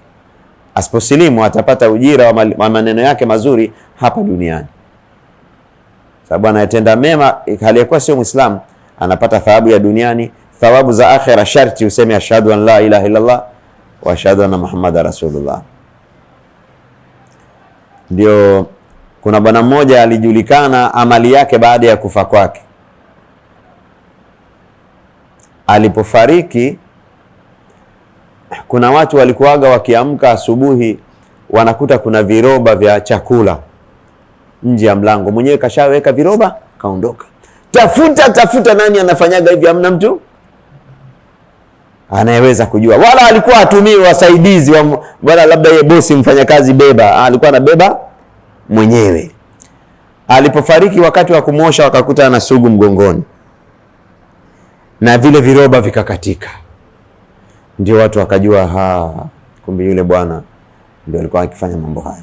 asiposilimu atapata ujira wa maneno yake mazuri hapa duniani. Sababu anayetenda mema aliyekuwa sio Muislamu anapata thawabu ya duniani, thawabu za akhira sharti useme ashhadu an la ilaha illallah wa ashhadu anna Muhammadar rasulullah. Ndio kuna bwana mmoja alijulikana amali yake baada ya kufa kwake. Alipofariki, kuna watu walikuwaga wakiamka asubuhi wanakuta kuna viroba vya chakula nje ya mlango. Mwenyewe kashaweka viroba, kaondoka. Tafuta nani anafanyaga hivi, hamna mtu anayeweza kujua. Wala alikuwa atumii wasaidizi wala labda yeye bosi mfanyakazi beba, alikuwa anabeba mwenyewe. Alipofariki, wakati wa kumosha wakakuta ana sugu mgongoni na vile viroba vikakatika. Ndio watu wakajua kumbe yule bwana ndio alikuwa akifanya mambo haya.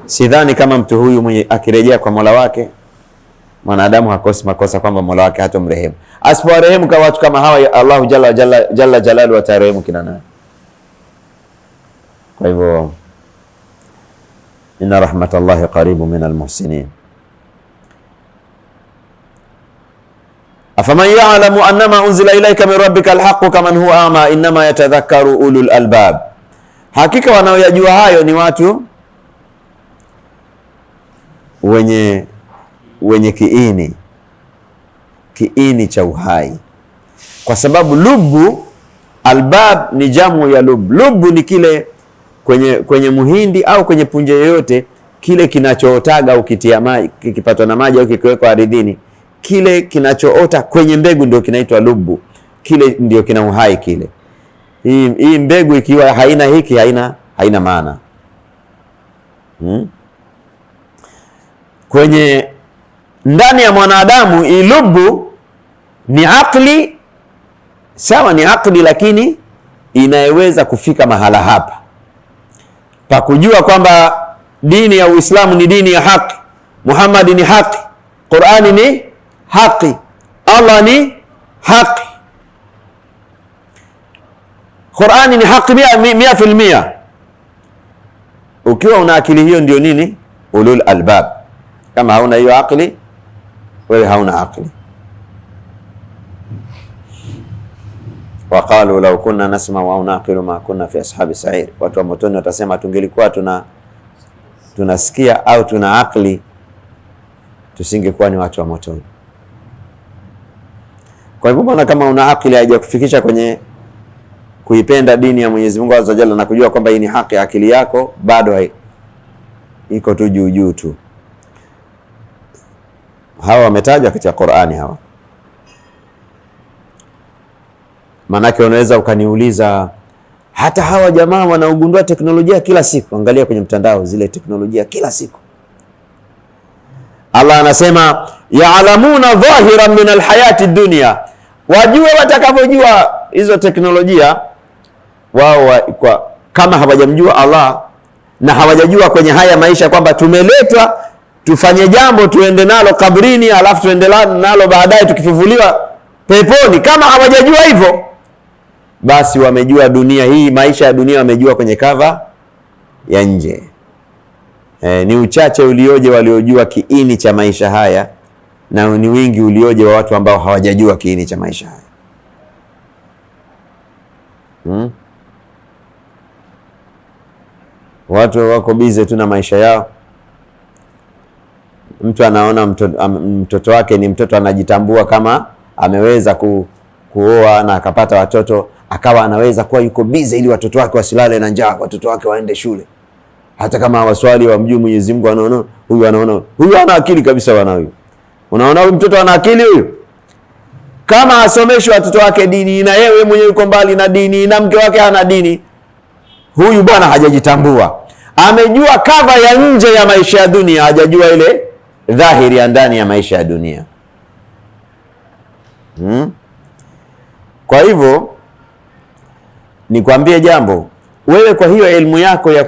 Sidhani kama mtu huyu mwenye akirejea kwa Mola wake, mwanadamu hakosi makosa kwamba Mola wake hatomrehemu. Asipowarehemu kwa watu kama hawa, Allahu jalla jalalu atarehemu kina nani? Kwa hivyo inna rahmatallahi qaribu min almuhsinin. Afaman ya'lamu annama unzila ilayka min rabbika alhaqqu kaman huwa ama innama yatadhakkaru ulul albab. Hakika wanaoyajua hayo ni watu wenye kiini cha uhai, kwa sababu lubu albab ni jamu ya lub. Lubu ni kile kwenye muhindi au kwenye punje yoyote, kile kinachootaga ukitia maji, kikipatwa na maji au kikiwekwa ardhini, kile kinachoota kwenye mbegu ndio kinaitwa lubu. Kile ndio kina uhai kile. Hii mbegu ikiwa haina hiki, haina maana. Kwenye ndani ya mwanadamu ilubu ni akli, sawa, ni akli, lakini inaweza kufika mahala hapa pa kujua kwamba dini ya Uislamu ni dini ya haki, Muhammad ni haki, Qur'ani ni haki, Allah ni haki. Qur'ani ni haki 100%. Ukiwa una akili hiyo ndio nini? Ulul albab. Kama hauna hiyo akili, wewe hauna akili. Waqalu law kunna nasma'u au naqilu ma kunna fi ashabi sa'ir. Watu wa motoni watasema tungelikuwa tunasikia au tuna akili, tusingekuwa ni watu wa motoni. Kwa hivyo mbona kama una akili haijakufikisha kwenye kuipenda dini ya Mwenyezi Mungu Azza Jalla na kujua kwamba hii ni haki, akili yako bado iko tu juu tu. Hawa wametajwa katika Qur'ani hawa. Manake unaweza ukaniuliza, hata hawa jamaa wanaogundua teknolojia kila siku. Angalia kwenye mtandao zile teknolojia kila siku. Allah anasema ya'lamuna dhahiran min alhayati dunya, wajue watakavyojua hizo teknolojia wao, kama hawajamjua Allah na hawajajua kwenye haya maisha kwamba tumeletwa tufanye jambo tuende nalo kabrini, alafu tuende nalo baadaye tukifufuliwa peponi. Kama hawajajua hivyo, basi wamejua dunia hii, maisha ya dunia wamejua kwenye kava ya nje. Ni uchache ulioje waliojua kiini cha maisha haya, na ni wingi ulioje wa watu ambao hawajajua kiini cha maisha haya. Watu wako bize tu na maisha yao. Mtu anaona mtoto wake ni mtoto, anajitambua kama ameweza kuoa na akapata watoto, akawa anaweza kuwa yuko bize ili watoto wake wasilale na njaa, watoto wake waende shule. Hata kama hawaswali, wamjue Mwenyezi Mungu, anaona huyu ana akili kabisa bwana huyu. Unaona huyu mtoto ana akili huyu. Kama asomeshwe watoto wake dini na yeye mwenyewe yuko mbali na dini na mke wake hana dini, huyu bwana hajajitambua. Amejua kava ya nje ya maisha ya dunia, hajajua ile dhahiri ya ndani ya maisha ya dunia. Kwa hivyo nikwambie jambo, wewe kwa hiyo elimu yako ya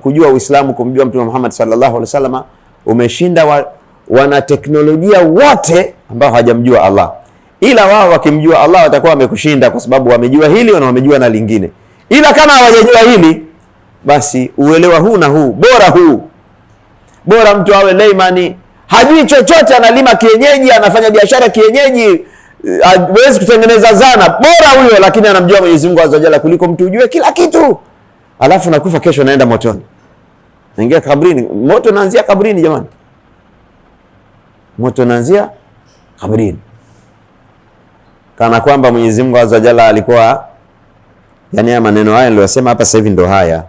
kujua Uislamu, kumjua Mtume Muhammad sallallahu alaihi wasallam, umeshinda wana teknolojia wote ambao hawajamjua Allah. Ila wao wakimjua Allah watakuwa wamekushinda, kwa sababu wamejua hili na wamejua na lingine. Ila kama hawajajua hili, basi uelewa huu na huu, bora mtu awe layman, hajui chochote, analima kienyeji, anafanya biashara kienyeji, hawezi kutengeneza zana, bora huyo, lakini anamjua Mwenyezi Mungu Azza Jalla kuliko mtu ujue kila kitu, alafu nakufa kesho naenda motoni. Naingia kabrini. Moto unaanzia kabrini jamani. Moto unaanzia kabrini. Kana kwamba Mwenyezi Mungu Azza Jalla alikuwa, yani ya maneno haya niliyosema hapa sasa hivi ndo haya.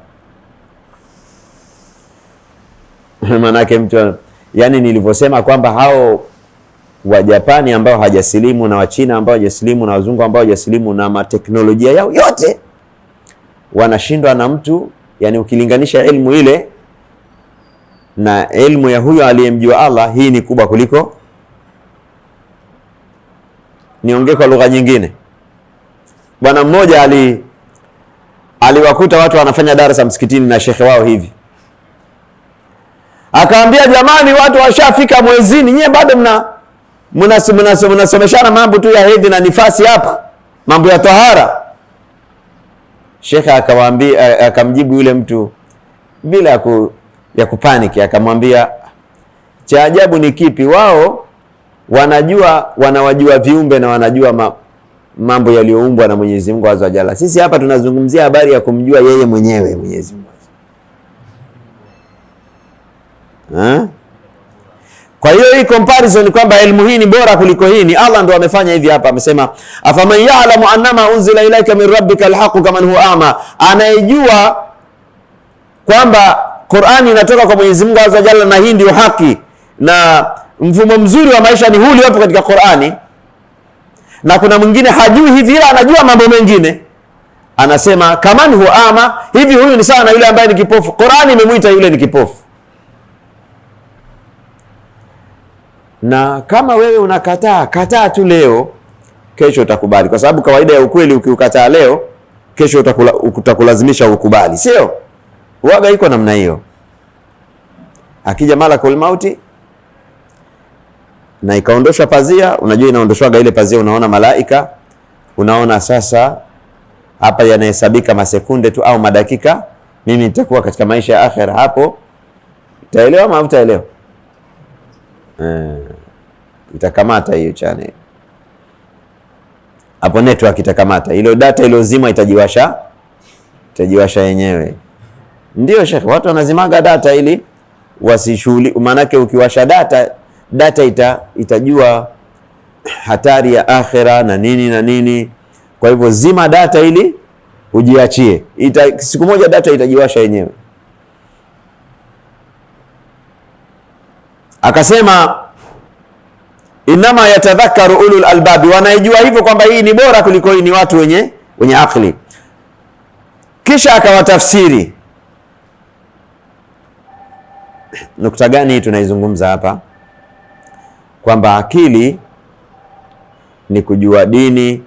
Manake mtu, yani nilivyosema kwamba hao wa Japani ambao hajasilimu na wa China ambao hajasilimu na wazungu ambao hajasilimu na mateknolojia yao yote wanashindwa na mtu, yani ukilinganisha elimu ile na elimu ya huyo aliyemjua Allah, hii ni kubwa kuliko. Niongee kwa lugha nyingine. Bwana mmoja aliwakuta watu wanafanya darasa msikitini na shekhe wao hivi. Akaambia, jamani, watu washafika mwezini, nyie bado mnasomeshana mambo tu ya hedhi na nifasi hapa, mambo ya tahara. Shekhe akamjibu yule mtu bila ya kupaniki, akamwambia, cha ajabu ni kipi? Wao wanawajua viumbe na wanajua mambo yaliyoumbwa na Mwenyezi Mungu Azza Jalla. Sisi hapa tunazungumzia habari ya kumjua yeye mwenyewe Mwenyezi Mungu. Kwa hiyo hii comparison kwamba elimu hii ni bora kuliko hii, ni Allah ndo amefanya hivi hapa. Amesema afaman ya'lamu annama unzila ilayka min rabbika alhaqu kaman huwa ama, anayejua kwamba Qur'ani inatoka kwa Mwenyezi Mungu Azza Jalla na hii ndio haki, na mfumo mzuri wa maisha ni huu uliopo katika Qur'ani, na kuna mwingine hajui hivi ila anajua mambo mengine, anasema kaman huwa ama, hivi huyu ni sawa na yule ambaye ni kipofu. Qur'ani imemuita yule ni kipofu. Na kama wewe kataa tu leo, kesho utakubali, kwa sababu kawaida ya ukweli ukiukataa leo, kesho utakulazimisha ukubali, sio? Huaga iko namna hiyo. Akija malakul mauti na ikaondoshwa pazia, unajua inaondoshwaga ile pazia, unaona malaika, unaona sasa hapa yanahesabika masekunde tu au madakika mimi nitakuwa katika maisha ya akhera, hapo utaelewa ama hutaelewa? Itakamata hiyo channel hapo, network itakamata, ile data iliyozima itajiwasha yenyewe. Ndio Sheikh, watu wanazimaga data ili wasishughuli, maanake ukiwasha data itajua hatari ya akhera na nini na nini. Kwa hivyo zima data ili ujiachie, siku moja data itajiwasha yenyewe. Akasema inama yatadhakaru ulul albabi, wanaijua hivyo kwamba hii ni bora kuliko hii ni watu wenye akili. Kisha akawatafsiri. Nukta gani hii tunaizungumza hapa? Kwamba akili ni kujua dini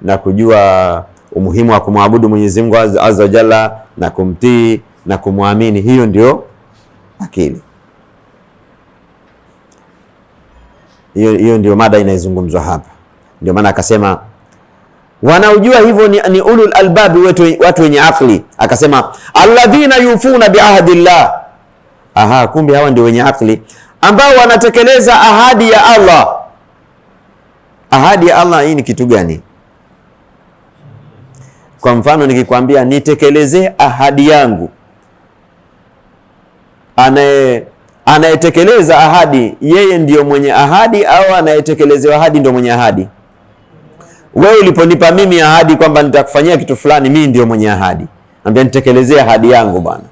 na kujua umuhimu wa kumwabudu Mwenyezi Mungu Azza wa Jalla na kumtii na kumwamini. Hiyo ndio akili. Hiyo ndio mada inaizungumzwa hapa. Ndio maana akasema wanaojua hivyo ni ulul albabi, watu wenye akili. Akasema alladhina yufuna biahdillah. Kumbe hawa ndio wenye akili ambao wanatekeleza ahadi ya Allah. Ahadi ya Allah hii ni kitu gani? Kwa mfano nikikwambia nitekelezee ahadi yangu, anayetekeleza ahadi yeye ndio mwenye ahadi au anayetekelezewa ahadi ndio mwenye ahadi? Wewe uliponipa mimi ahadi kwamba nitakufanyia kitu fulani, mimi ndio mwenye ahadi. Naambia nitekelezee ahadi yangu bwana.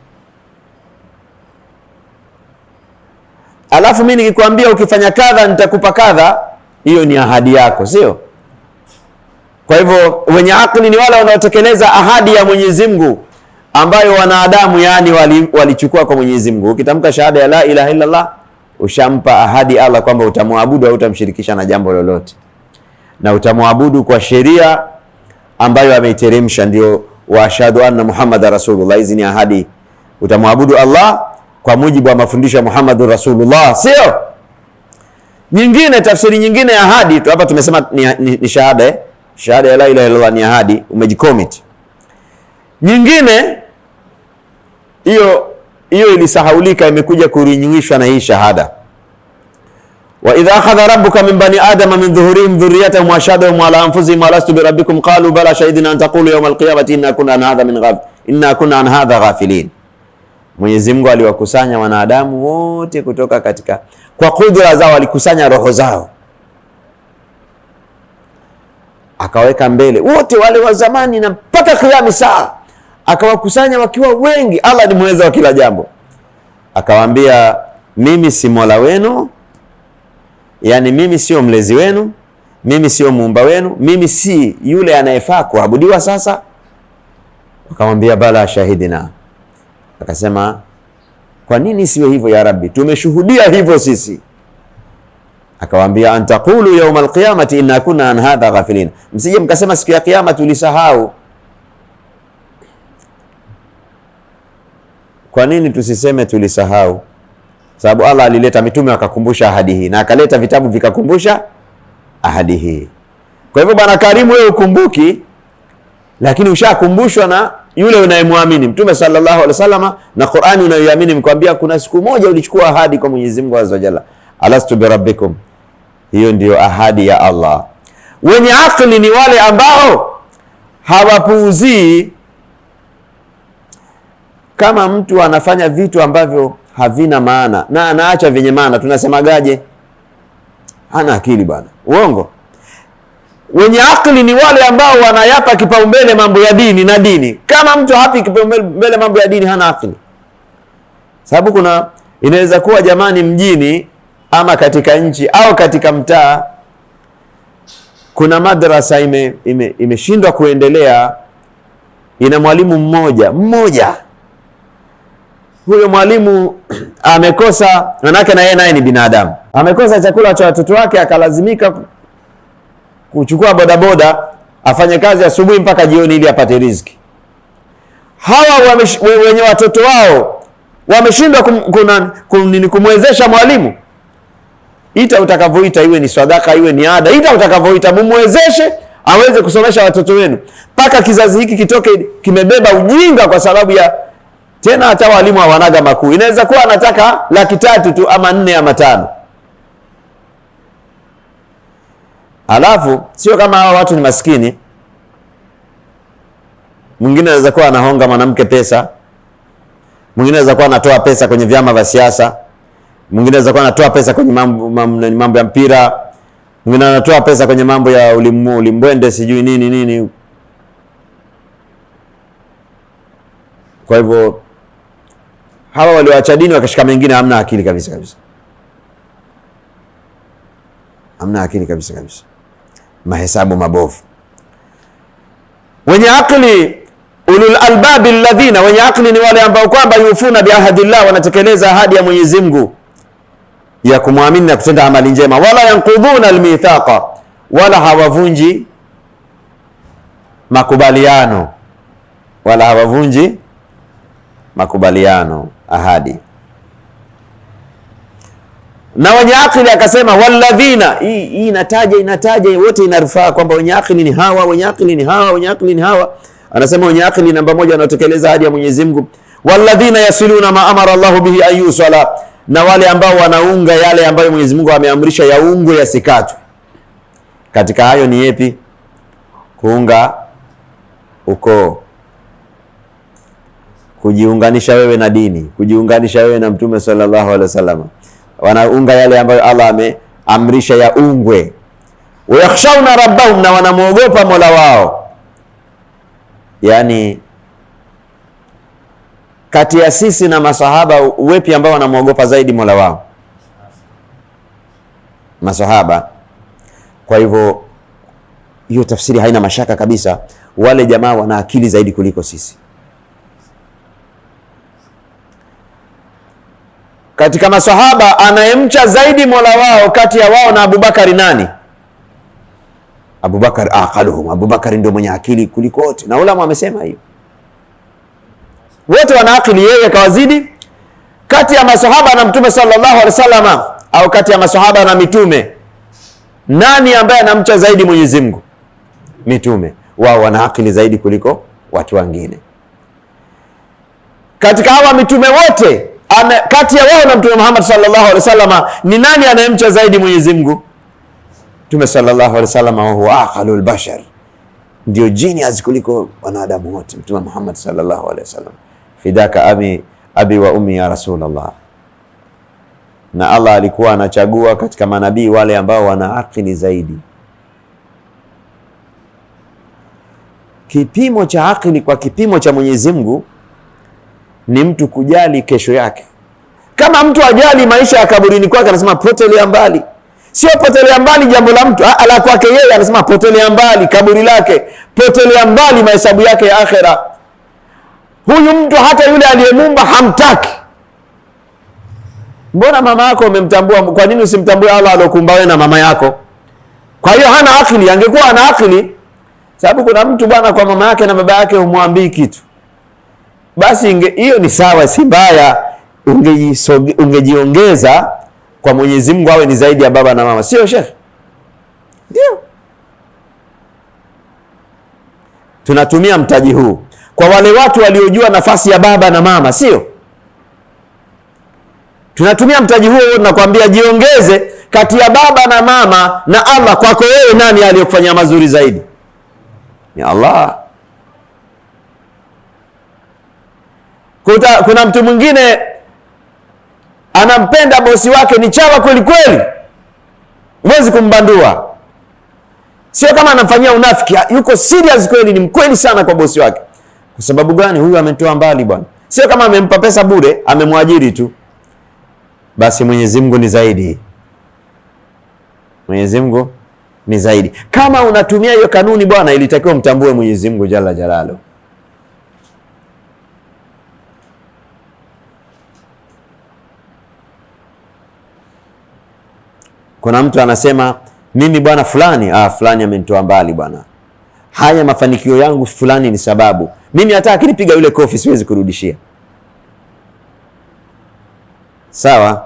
Alafu mimi nikikwambia ukifanya kadha nitakupa kadha, hiyo ni ahadi yako, sio? Kwa hivyo wenye akili ni wale wanaotekeleza ahadi ya Mwenyezi Mungu ambayo wanadamu yani walichukua kwa Mwenyezi Mungu. Ukitamka shahada ya la ilaha illa Allah, ushampa ahadi Allah kwamba utamwabudu au utamshirikisha na jambo lolote, na utamwabudu kwa sheria ambayo ameiteremsha, ndio wa ashhadu anna Muhammadar Rasulullah. Hizi ni ahadi. Utamwabudu Allah kwa mujibu wa mafundisho ya Muhammadur Rasulullah, sio? Nyingine, tafsiri nyingine ya ahadi tu hapa tumesema ni shahada. Shahada ya la ilaha illallah ni ahadi, umejicommit. Nyingine hiyo ilisahaulika, imekuja kurinyuishwa na hii shahada. Wa idha akhadha rabbuka min bani adama min dhuhurihim dhurriyyatahum wa ashhadahum ala anfusihim alastu bi rabbikum qalu bala shahidna an taqulu yawm alqiyamati inna kunna an hadha ghafilin. Mwenyezi Mungu aliwakusanya wanadamu wote kutoka kwa kudra zao, alikusanya roho zao akaweka mbele wote wale wa zamani na mpaka kiyama saa, akawakusanya wakiwa wengi. Allah ni mweza wa kila jambo. Akawaambia mimi si Mola wenu, yani mimi sio mlezi wenu, mimi sio muumba wenu, mimi si yule anayefaa kuabudiwa sasa. Akamwambia bala shahidina. Akasema kwa nini siwe hivyo ya Rabbi, tumeshuhudia hivyo sisi. Akawaambia antaqulu yawm alqiyamati inna kunna an hadha ghafilin, msije mkasema siku ya kiyama tulisahau. Kwa nini tusiseme tulisahau? Sababu Allah alileta mitume wakakumbusha ahadi hii, na akaleta vitabu vikakumbusha ahadi hii. Kwa hivyo bwana karimu, wewe ukumbuki, lakini ushakumbushwa na yule unayemwamini Mtume sallallahu alaihi wasallam na Qur'ani unayoiamini. Mkwambia kuna siku moja ulichukua ahadi kwa Mwenyezi Mungu Azza wa Jalla, alastu bi rabbikum. Hiyo ndio ahadi ya Allah. Wenye akili ni wale ambao hawapuuzii. Kama mtu anafanya vitu ambavyo havina maana na anaacha vyenye maana, tunasemagaje? Hana akili bwana. Uongo. Wenye akili ni wale ambao wanayapa kipaumbele mambo ya dini na dini. Kama mtu hapi kipaumbele mambo ya dini, hana akili. Sababu inaweza kuwa jamani, mjini ama katika nchi au katika mtaa kuna madrasa imeshindwa kuendelea, ina mwalimu mmoja. Huyo mwalimu amekosa, manake na yeye naye ni binadamu, amekosa chakula cha watoto wake, akalazimika kuchukua bodaboda afanye kazi asubuhi mpaka jioni ili apate riziki. Hawa wenye watoto wao wameshindwa kumwezesha mwalimu. Ita utakavyoita, iwe ni sadaka iwe ni ada, ita utakavyoita, mumwezeshe aweze kusomesha watoto wenu mpaka kizazi hiki kitoke kimebeba ujinga kwa sababu ya Tena hata walimu hawanaga makuu. Inaweza kuwa anataka 300,000 tu ama 4 ama 5. Alafu sio kama hao watu ni maskini. Mwingine anaweza kuwa anahonga mwanamke pesa. Mwingine anaweza kuwa anatoa pesa kwenye vyama vya siasa. Mwingine anaweza kuwa anatoa pesa kwenye mambo ya mpira. Mwingine anatoa pesa kwenye mambo ya ulimbwende sijui nini. Kwa hivyo hawa walioacha dini wakashika mengine, hamna akili kabisa. Hamna akili kabisa. Mahesabu mabovu. Wenye akili, ulul albabi alladhina, wenye akili ni wale ambao kwamba yufuna bi ahadillah, wanatekeleza ahadi ya Mwenyezi Mungu ya kumwamini na kutenda amali njema. Wala yanqudhuna almithaqa, wala hawavunji makubaliano, ahadi. Na wenye akili akasema walladhina, hii inataja wote, inarufaa kwamba wenye akili ni hawa. Anasema wenye akili namba 1 wanaotekeleza ahadi ya Mwenyezi Mungu. Walladhina yasiluna ma amara Allahu bihi ayusala, na wale ambao wanaunga yale ambayo Mwenyezi Mungu ameamrisha yaungwe yasikatwe. Katika hayo ni yepi? Kuunga ukoo, kujiunganisha wewe na dini, kujiunganisha wewe na Mtume sallallahu alaihi wasallam. Wanaunga yale ambayo Allah ameamrisha yaungwe. Wayakhshawna rabbahum, na wanamuogopa Mola wao. Yani kati ya sisi na masahaba, wepi ambao wanamuogopa zaidi Mola wao? Masahaba. Kwa hivyo hiyo tafsiri haina mashaka kabisa, wale jamaa wana akili zaidi kuliko sisi. Katika masahaba anayemcha zaidi Mola wao kati ya wao na Abubakari nani? Abubakar aqaluhum, Abubakari ndio mwenye akili kuliko wote, na ulama wamesema hiyo. Wote wana akili, yeye kawazidi. Kati ya masahaba na Mtume sallallahu alaihi wasallam, au kati ya masahaba na mitume, nani ambaye anamcha zaidi Mwenyezi Mungu? Mitume. Wao wana akili zaidi kuliko watu wengine. Katika hawa mitume wote, kati ya wao na Mtume Muhammad sallallahu alaihi wasallam, ni nani anayemcha zaidi Mwenyezi Mungu? Mtume sallallahu alaihi wasallam, wa huwa aqalul bashar, ndio genius kuliko wanadamu wote. Mtume Muhammad sallallahu alaihi wasallam, fidaka abi wa ummi ya Rasulullah. Na Allah alikuwa anachagua katika manabii wale ambao wana akili zaidi. Kipimo cha akili kwa kipimo cha Mwenyezi Mungu ni mtu kujali kesho yake. Kama mtu ajali maisha ya kaburini kwake, anasema potelea mbali. Sio potelea mbali jambo la mtu, ala kwake yeye anasema potelea mbali kaburi lake, potelea mbali mahesabu yake ya akhera. Huyu mtu hata yule aliyemuumba hamtaki. Mbona mama yako umemtambua, kwa nini usimtambue Allah alokuumba wewe na mama yako? Kwa hiyo hana akili. Angekuwa ana akili, sababu kuna mtu bwana kwa mama yake na baba yake humwambii kitu, basi hiyo ni sawa, si mbaya, ungejiongeza kwa Mwenyezi Mungu awe ni zaidi ya baba na mama, sio Sheikh? Ndio tunatumia mtaji huu kwa wale watu waliojua nafasi ya baba na mama, sio? Tunatumia mtaji huo, tunakwambia jiongeze kati ya baba na mama na Allah. Kwako wewe nani aliyokufanyia mazuri zaidi? Ni Allah. Kuna mtu mwingine anampenda bosi wake, ni chawa kweli kweli, huwezi kumbandua. Sio kama anamfanyia unafiki, yuko serious kweli, ni mkweli sana kwa bosi wake. Kwa sababu gani? Huyu ametoa mbali bwana. Sio kama amempa pesa bure, amemwajiri tu. Basi Mwenyezi Mungu ni zaidi. Mwenyezi Mungu ni zaidi. Kama unatumia hiyo kanuni bwana, ilitakiwa mtambue Mwenyezi Mungu jalla jalalu. Kuna mtu anasema mimi bwana fulani amenitoa mbali bwana, haya mafanikio yangu fulani ni sababu. Mimi hata akinipiga yule kofi siwezi kurudishia. Sawa,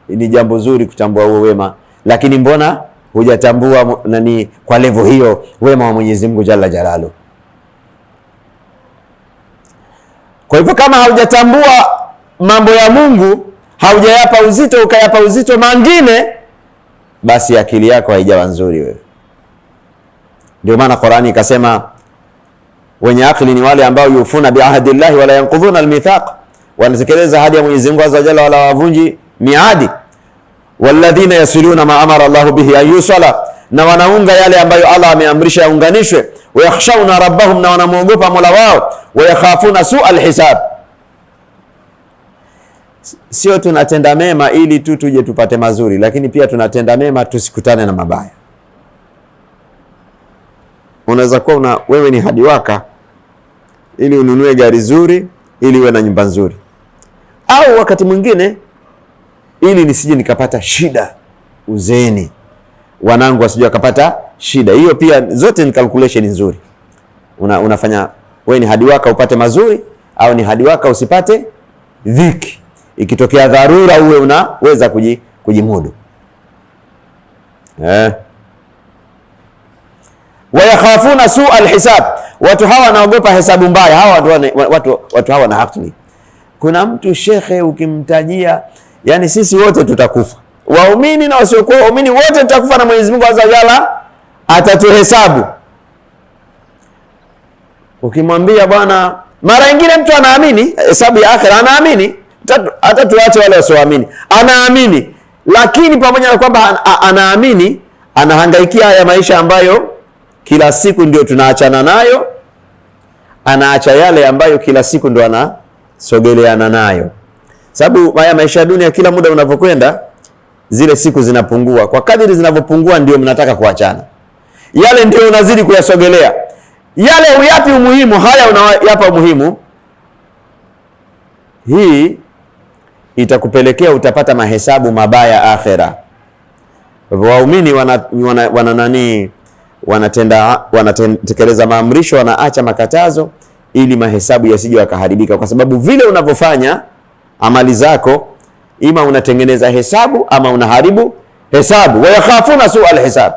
ni jambo zuri kutambua huo wema, lakini mbona hujatambua nani kwa level hiyo wema wa Mwenyezi Mungu jalla jalalu? Kwa hivyo kama haujatambua mambo ya Mungu, haujayapa uzito, ukayapa uzito mengine, basi akili yako haijawa nzuri wewe. Ndio maana Qur'ani ikasema wenye akili ni wale ambao yufuna biahdi llahi wala yanqudhuna almithaq, wanatekeleza ahadi ya Mwenyezi Mungu azza wa jalla wala wavunji miadi. Walladhina yasiluna ma amara Allahu bihi an yusala, na wanaunga yale ambayo Allah ameamrisha yaunganishwe. Wayakhshawna rabbahum, na wanamuogopa Mola wao. Wayakhafuna su'al hisab. Sio tunatenda mema ili tu tuje tupate mazuri, lakini pia tunatenda mema tusikutane na mabaya. Unaweza kuwa wewe ni hadiwaka ili ununue gari zuri, ili uwe na nyumba nzuri, au wakati mwingine ili nisije nikapata shida uzeeni, wanangu wasije wakapata shida. Hiyo pia zote ni calculation nzuri. Unafanya wewe ni hadiwaka upate mazuri, au ni hadiwaka usipate dhiki. Ikitokea dharura uwe unaweza kujimudu. Wayakhafuna su'al hisab, watu hawa wanaogopa hesabu mbaya. Hawa watu hawa na akili. Kuna mtu shekhe ukimtajia, yani sisi wote tutakufa, waumini na wasiokuwa waumini wote tutakufa, na Mwenyezi Mungu azza jalla atatuhesabu. Ukimwambia bwana, mara nyingine mtu anaamini hesabu ya akhira, anaamini hata tuache wale wasioamini, anaamini, lakini pamoja na kwamba anaamini, anahangaikia haya maisha ambayo kila siku ndio tunaachana nayo, anaacha yale ambayo kila siku ndio anasogeleana nayo. Sababu haya maisha ya dunia, kila muda unavyokwenda zile siku zinapungua. Kwa kadiri zinavyopungua ndio mnataka kuachana. Yale ndio unazidi kuyasogelea. Yale uyapi umuhimu, haya unayapa umuhimu. Hii itakupelekea utapata mahesabu mabaya akhera. Waumini wanatekeleza maamrisho, wanaacha makatazo, ili mahesabu yasije yakaharibika, kwa sababu vile unavyofanya amali zako, ima unatengeneza hesabu ama unaharibu hesabu. Wayakhafuna su'al hisab.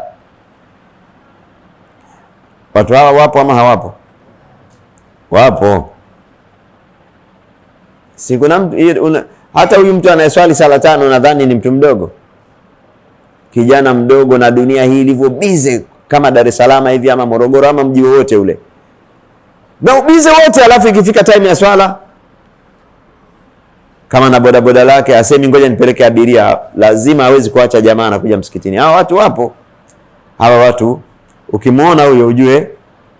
Watu hawa wapo ama hawapo? Wapo. Si kuna mtu, hata huyu mtu anayeswali sala 5 nadhani ni mtu mdogo, kijana mdogo, na dunia hii ilivyo bize, kama Dar es Salaam hivi ama Morogoro ama mji wote ule, na bize wote, alafu ikifika time ya swala, kama na bodaboda lake asemi ngoja nipeleke abiria, lazima hawezi kuacha jamaa na kuja msikitini. Hawa watu wapo. Hawa watu ukimwona huyo ujue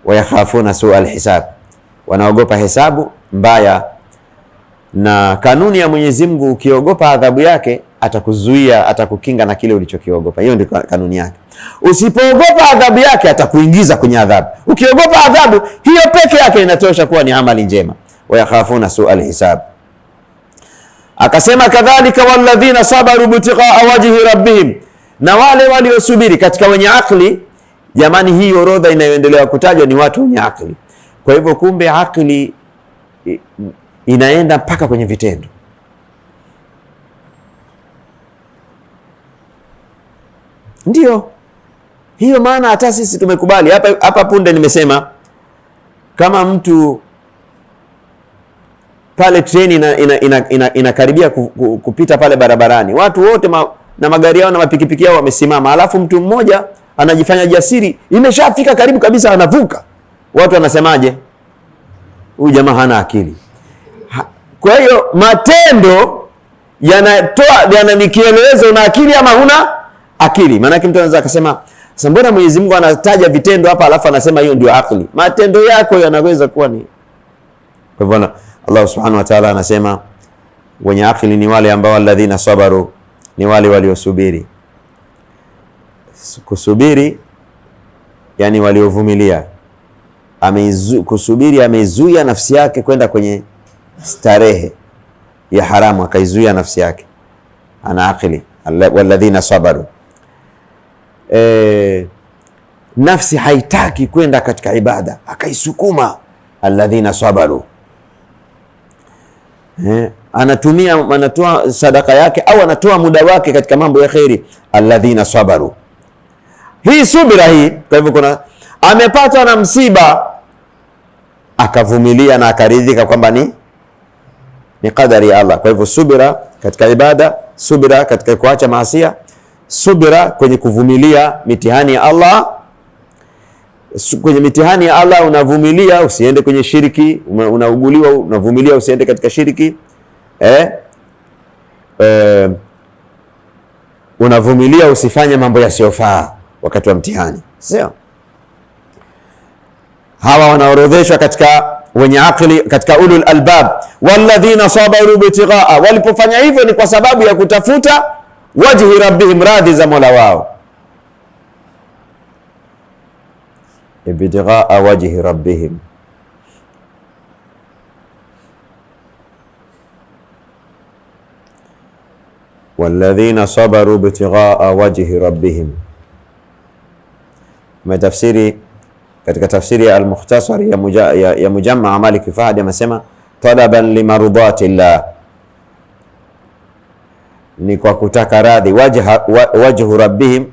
wayakhafuna su'al hisab, wanaogopa hesabu mbaya. Na kanuni ya Mwenyezi Mungu, ukiogopa adhabu yake atakuzuia, atakukinga na kile ulichokiogopa. Hiyo ndio kanuni yake. Usipoogopa adhabu yake atakuingiza kwenye adhabu. Ukiogopa adhabu hiyo peke yake inatosha kuwa ni amali njema. Wayakhafuna su'al hisab. Akasema kadhalika walladhina sabaru butiqaa wajhi rabbihim, na wale waliosubiri katika wenye akili. Jamani, hii orodha inayoendelea kutajwa ni watu wenye akili. Kwa hivyo kumbe akili inaenda mpaka kwenye vitendo. Ndio hiyo maana hata sisi tumekubali hapa punde nimesema, kama mtu pale treni inakaribia kupita pale barabarani, watu wote na magari yao na mapikipiki yao wamesimama, alafu mtu mmoja anajifanya jasiri, imeshafika karibu kabisa, anavuka. Watu wanasemaje? Huyu jamaa hana akili. Kwa hiyo matendo yanatoa ni kielelezo na akili ama huna akili. Maana mtu anaweza akasema, sasa mbona Mwenyezi Mungu anataja vitendo hapa alafu anasema hiyo ndio akili? Matendo yako yanaweza kuwa ni. Kwa hivyo Allah Subhanahu wa Ta'ala anasema wenye akili ni wale ambao alladhina sabaru, ni wale waliosubiri. Kusubiri yani waliovumilia. Kusubiri ameizuia nafsi yake kwenda kwenye starehe ya haramu, akaizuia nafsi yake, ana akili. Walladhina sabaru, nafsi haitaki kwenda katika ibada, akaisukuma. Alladhina sabaru, anatoa sadaka yake au anatoa muda wake katika mambo ya khairi. Alladhina sabaru, hii subira hii. Kwa hivyo kuna amepatwa na msiba akavumilia na akaridhika kwamba ni ni qadari ya Allah. Kwa hivyo subira katika ibada, subira katika kuacha maasiya, subira kwenye kuvumilia mitihani ya Allah. Kwenye mitihani ya Allah unavumilia usiende kwenye shiriki, unauguliwa unavumilia usiende katika shiriki. Unavumilia usifanye mambo yasiyofaa wakati wa mtihani, sio? Hawa wanaorodheshwa katika wenye akili, katika ulul albab. Walladhina sabaru bitighaa, walipofanya hivyo ni kwa sababu ya kutafuta wajhi rabbihim, radhi za Mola wao. Bitighaa wajhi rabbihim, walladhina sabaru bitighaa wajhi rabbihim. Tafsiri katika tafsiri ya al-Mukhtasar ya Mujamma Malik Fahd amesema talaban limardati llah, ni kwa kutaka radhi, wajhu rabbihim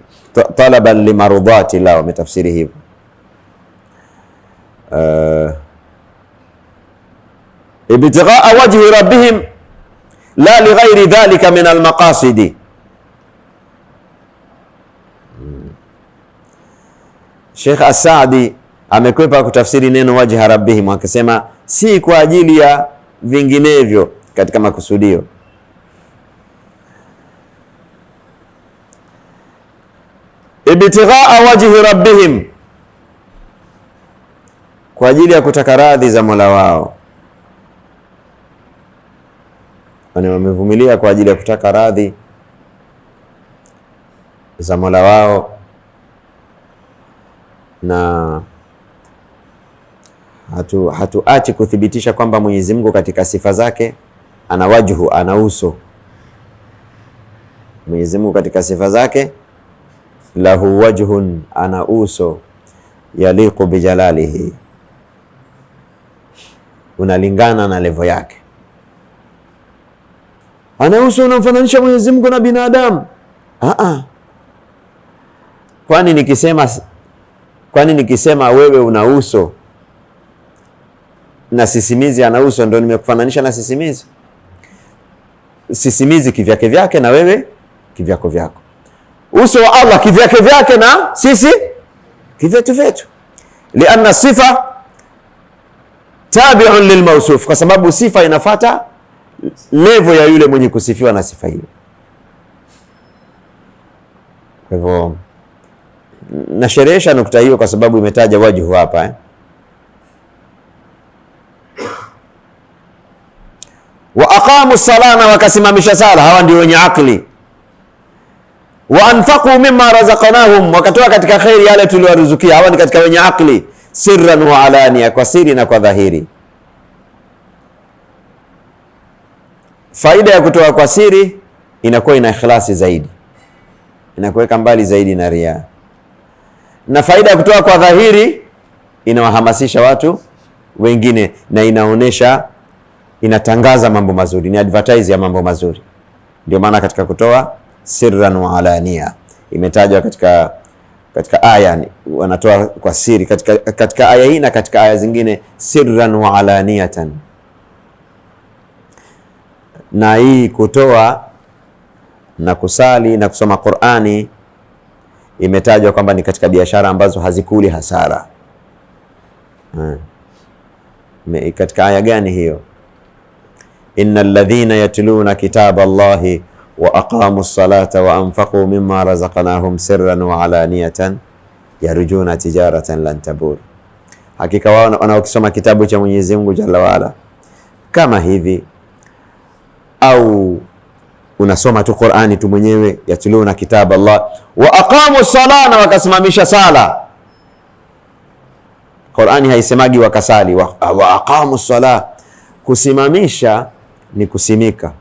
talaban limardati llah, wametafsiri hivyo. Ibtighaa wajhi rabbihim la lighairi dhalika min almaqasidi. Sheikh As-Saadi amekwepa kutafsiri neno wajha rabbihim, akisema si kwa ajili ya vinginevyo katika makusudio. Ibtighaa wajhi rabbihim, kwa ajili ya kutaka radhi za Mola wao. Wamevumilia kwa ajili ya kutaka radhi za Mola wao, na hatuachi kuthibitisha kwamba Mwenyezi Mungu katika sifa zake ana wajhu, ana uso. Mwenyezi Mungu katika sifa zake lahu wajhun, ana uso, yaliqu bijalalihi, unalingana na level yake. Ana uso unamfananisha Mwenyezi Mungu na binadamu? Kwani nikisema wewe una uso na sisimizi ana uso ndio nimekufananisha na sisimizi? Sisimizi kivyake vyake na wewe kivyako vyako. Uso wa Allah kivyake vyake na sisi kivyetu vyetu. Lianna sifa tabi'un lilmawsuf, kwa sababu sifa inafata level ya yule mwenye kusifiwa na sifa hiyo. Kwa hivyo nasherehesha nukta hiyo kwa sababu imetaja wajhu hapa. Wa aqamu sala, na wakasimamisha sala. Hawa ndio wenye akili. Wa anfaqu mimma razaqnahum, wakatoa katika khairi yale tuliwaruzukia. Hawa ni katika wenye akili. Sirran wa alania, kwa siri na kwa dhahiri. Faida ya kutoa kwa siri inakuwa ina ikhlasi zaidi, inakuweka mbali zaidi na riya. Na faida ya kutoa kwa dhahiri inawahamasisha watu wengine, na inaonesha, inatangaza mambo mazuri, ni advertise ya mambo mazuri. Ndio maana katika kutoa sirran wa alania imetajwa katika aya, wanatoa kwa siri katika aya hii na katika aya zingine sirran wa alaniyatan. Na hii kutoa na kusali na kusoma Qur'ani imetajwa kwamba ni katika biashara ambazo hazikuli hasara. Katika aya gani hiyo? Innal ladhina yatluna kitaba Allahi wa aqamu ssalata wa anfaqu mimma razaqnahum sirran wa alaniyatan yarjuna tijaratan lan tabur. Hakika wao wanaokisoma kitabu cha Mwenyezi Mungu Jalla waala kama hivi, au unasoma tu Qur'ani tu mwenyewe, yatluna kitaba Allah wa aqamu sala, na wakasimamisha sala. Qur'ani haisemagi wakasali, wa aqamu sala. Kusimamisha ni kusimika,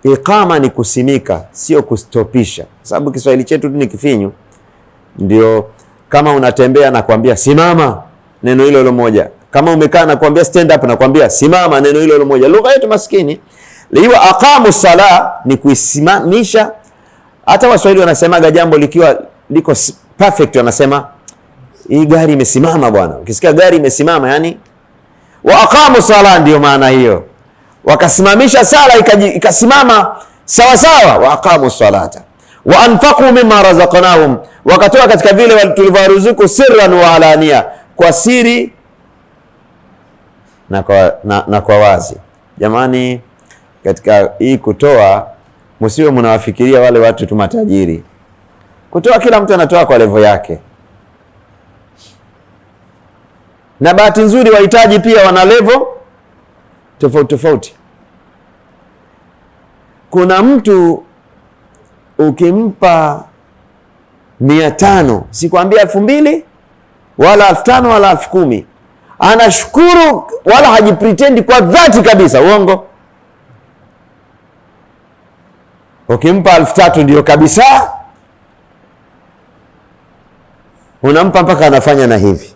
iqama ni kusimika, sio kustopisha, sababu Kiswahili chetu ni kifinyu. Ndio kama unatembea na kuambia simama, neno hilo moja. Kama umekaa na kuambia stand up na kuambia simama, neno hilo moja. Lugha yetu maskini. Liwa aqamu sala ni kuisimamisha. Hata Waswahili wanasemaga jambo likiwa liko perfect, wanasema hii gari imesimama bwana. Ukisikia gari imesimama, yani wa aqamu sala, ndio maana hiyo, wakasimamisha sala ikasimama sawa sawa. Wa aqamu salata wa anfaqu mimma razaqnahum, wakatoa katika vile tulivyoruzuku, sirran wa alania, kwa siri na kwa wazi. Jamani, katika hii kutoa, msiwe mnawafikiria wale watu tu matajiri. Kutoa, kila mtu anatoa kwa level yake, na bahati nzuri wahitaji pia wana level tofauti tofauti. Kuna mtu ukimpa 500, sikwambia 2000 wala 5000 wala 10000, anashukuru wala hajipretendi kwa dhati kabisa. Uongo. Ukimpa 3000 ndio kabisa, unampa mpaka anafanya na hivi,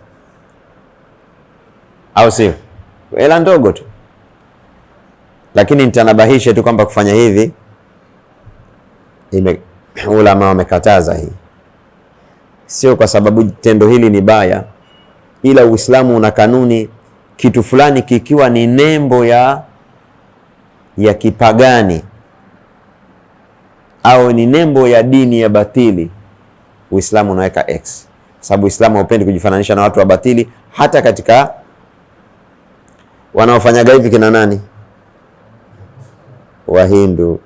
au sio? Hela ndogo tu, lakini nitanabahisha tu kwamba kufanya hivi ulama wamekataza. Hii sio kwa sababu tendo hili ni baya, ila Uislamu una kanuni, kitu fulani kikiwa ni nembo ya kipagani au ni nembo ya dini ya batili, Uislamu unaweka X, sababu Uislamu haupendi kujifananisha na watu wa batili. Hata katika wanaofanyaga hivi kina nani? Wahindu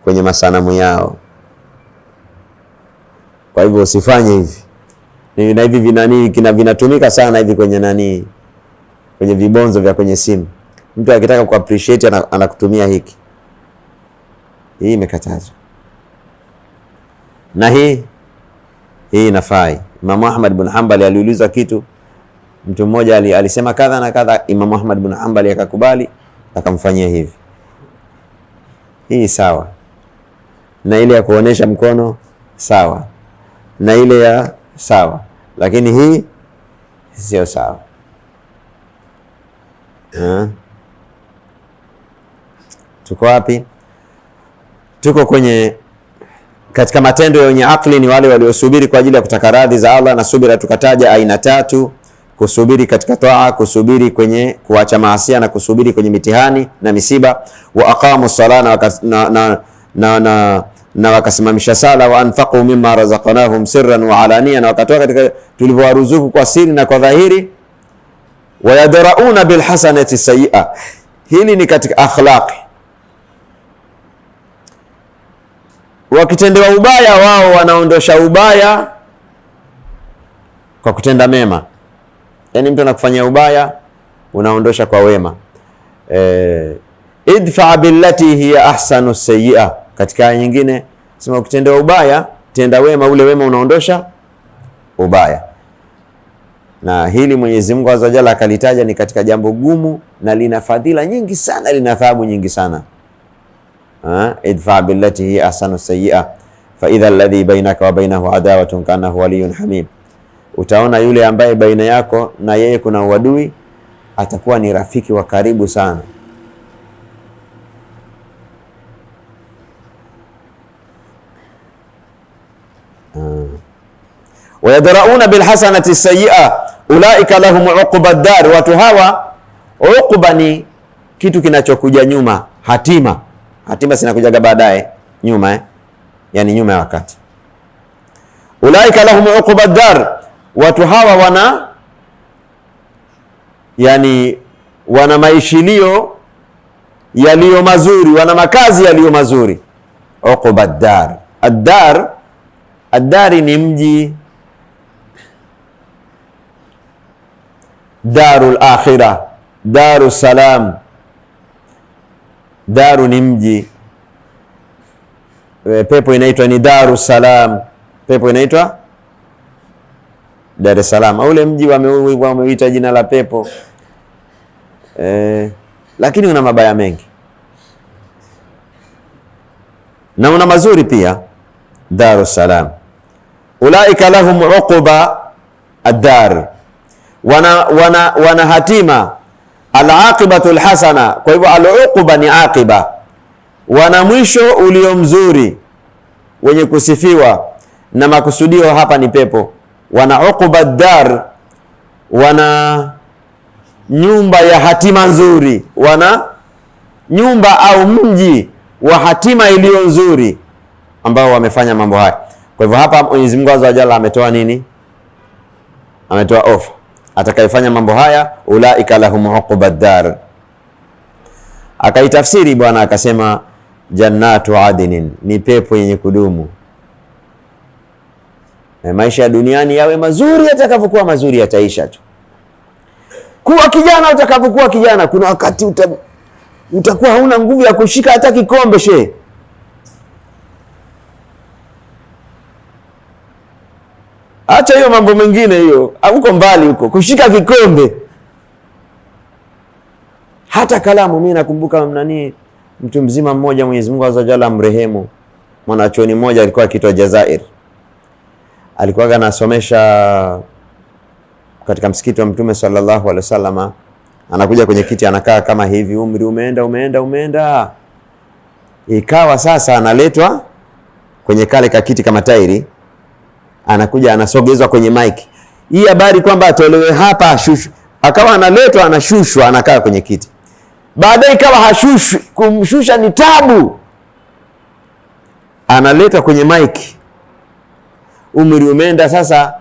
kwenye masanamu yao. Kwa hivyo usifanye hivi. Na hivi vinatumika sana hivi kwenye vibonzo vya kwenye simu. Mtu akitaka ku appreciate anakutumia hiki. Hii imekatazwa. Na hii inafai. Imam Ahmad bin Hanbali aliuliza kitu, mtu mmoja alisema kadha na kadha, Imam Ahmad bin Hanbali akakubali, akamfanyia hivi. Hii sawa. Na ile ya kuonesha mkono sawa, na ile ya sawa, lakini hii sio sawa. Tuko wapi? Tuko katika matendo yenye akli, ni wale waliosubiri kwa ajili ya kutaka radhi za Allah. Na subira tukataja aina 3: kusubiri katika toa, kusubiri kwenye kuacha maasi, na kusubiri kwenye mitihani na misiba. Wa aqamu sala, na wakasimamisha sala. Wa anfaqu mimma razaqnahum sirran wa alania, na wakatoa katika tulivyowaruzuku kwa siri na kwa dhahiri. Wa yadrauna bil hasanati sayyi'a, hili ni katika akhlaqi. Wakitendewa ubaya, wao wanaondosha ubaya kwa kutenda mema. Yani mtu anakufanyia ubaya, unaondosha kwa wema. Idfa billati hiya ahsanu sayyi'a, katika aya nyingine sema ukitendewa ubaya, tenda wema, ule wema unaondosha ubaya. Na hili Mwenyezi Mungu Azza wa Jalla akalitaja ni katika jambo gumu, na lina fadhila nyingi sana, lina thawabu nyingi sana. Idfa billati hiya ahsanu sayyi'a fa idha alladhi bainaka wa bainahu adawatun ka'annahu waliyyun hamim. Utaona yule ambaye baina yako na yeye kuna uadui atakuwa ni rafiki wa karibu sana. Wa yadrauna bil hasanati sayyi'a ulaika lahum uqba ad-dar. Watu hawa, uqba ni kitu kinachokuja nyuma, hatima sinakujaga baadaye, nyuma yani nyuma ya wakati. Ulaika lahum uqba ad-dar, watu hawa wana maishilio yaliyo mazuri, wana makazi yaliyo mazuri. Uqba ad-dar, ad-dari ni mji, darul akhirah, darus salam. Daru ni mji, pepo inaitwa ni darus salam, pepo inaitwa Dar es Salaam. Ule mji wameuita jina la pepo, lakini una mabaya mengi na una mazuri pia. Darus Salam, ulaika lahum uqba ad-dar, wana hatima al-aqibatu al-hasana. Kwa hivyo al-uqba ni aqiba, wana mwisho ulio mzuri wenye kusifiwa, na makusudio hapa ni pepo. Wana uqba ad-dar, nyumba ya hatima nzuri, wana nyumba au mji wa hatima iliyo nzuri ambao wamefanya mambo haya. Kwa hivyo hapa Mwenyezi Mungu Azza wa Jalla ametoa nini? Ametoa ofa, atakayefanya mambo haya ulaika lahum uqbad dar. Akaitafsiri bwana akasema jannatu adnin, ni pepo yenye kudumu. Maisha ya duniani yawe mazuri, yatakavyokuwa mazuri yataisha tu. Kuwa kijana utakavyokuwa kijana, kuna wakati utakuwa hauna nguvu ya kushika hata kikombe she. Acha hiyo mambo mengine, hiyo huko mbali huko, kushika kikombe hata kalamu. Mimi nakumbuka mtu mzima mmoja, Mwenyezi Mungu Azza wa Jalla amrehemu, mwanachuoni mmoja alikuwa akiitwa Jazair. Alikuwa anasomesha katika msikiti wa Mtume sallallahu alaihi wasallam. Anakuja kwenye kiti anakaa kama hivi, umri umeenda. Ikawa sasa analetwa kwenye kale kakiti kama tairi, anakuja anasogezwa kwenye mic. Hii habari kwamba atolewe hapa ashushu, akawa analetwa anashushwa, anakaa kwenye kiti. Baadaye ikawa hashushwi, kumshusha ni tabu. Analetwa kwenye mic, umri umeenda sasa,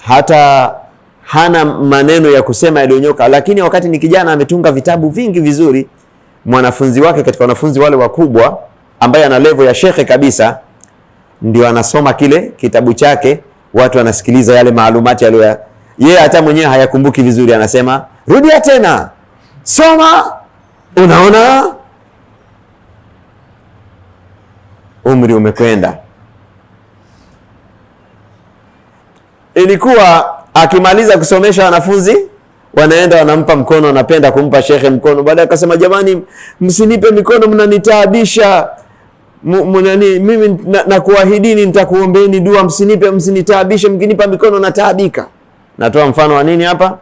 hata hana maneno ya kusema yaliyonyoka. Lakini wakati ni kijana, ametunga vitabu vingi vizuri. Mwanafunzi wake katika wanafunzi wale wakubwa, ambaye ana level ya shekhe kabisa, ndio anasoma kile kitabu chake, watu wanasikiliza yale maalumati aliyo yeye hata mwenyewe hayakumbuki vizuri. Anasema rudia tena, soma. Unaona, umri umekwenda. Ilikuwa akimaliza kusomesha wanafunzi wanaenda wanampa mkono, wanapenda kumpa shekhe mkono. Baadaye akasema jamani, msinipe mikono, mnanitaabisha. Mimi nakuahidini nitakuombeeni dua, msinitaabishe, mkinipa mikono nataabika. Natoa mfano wa nini hapa?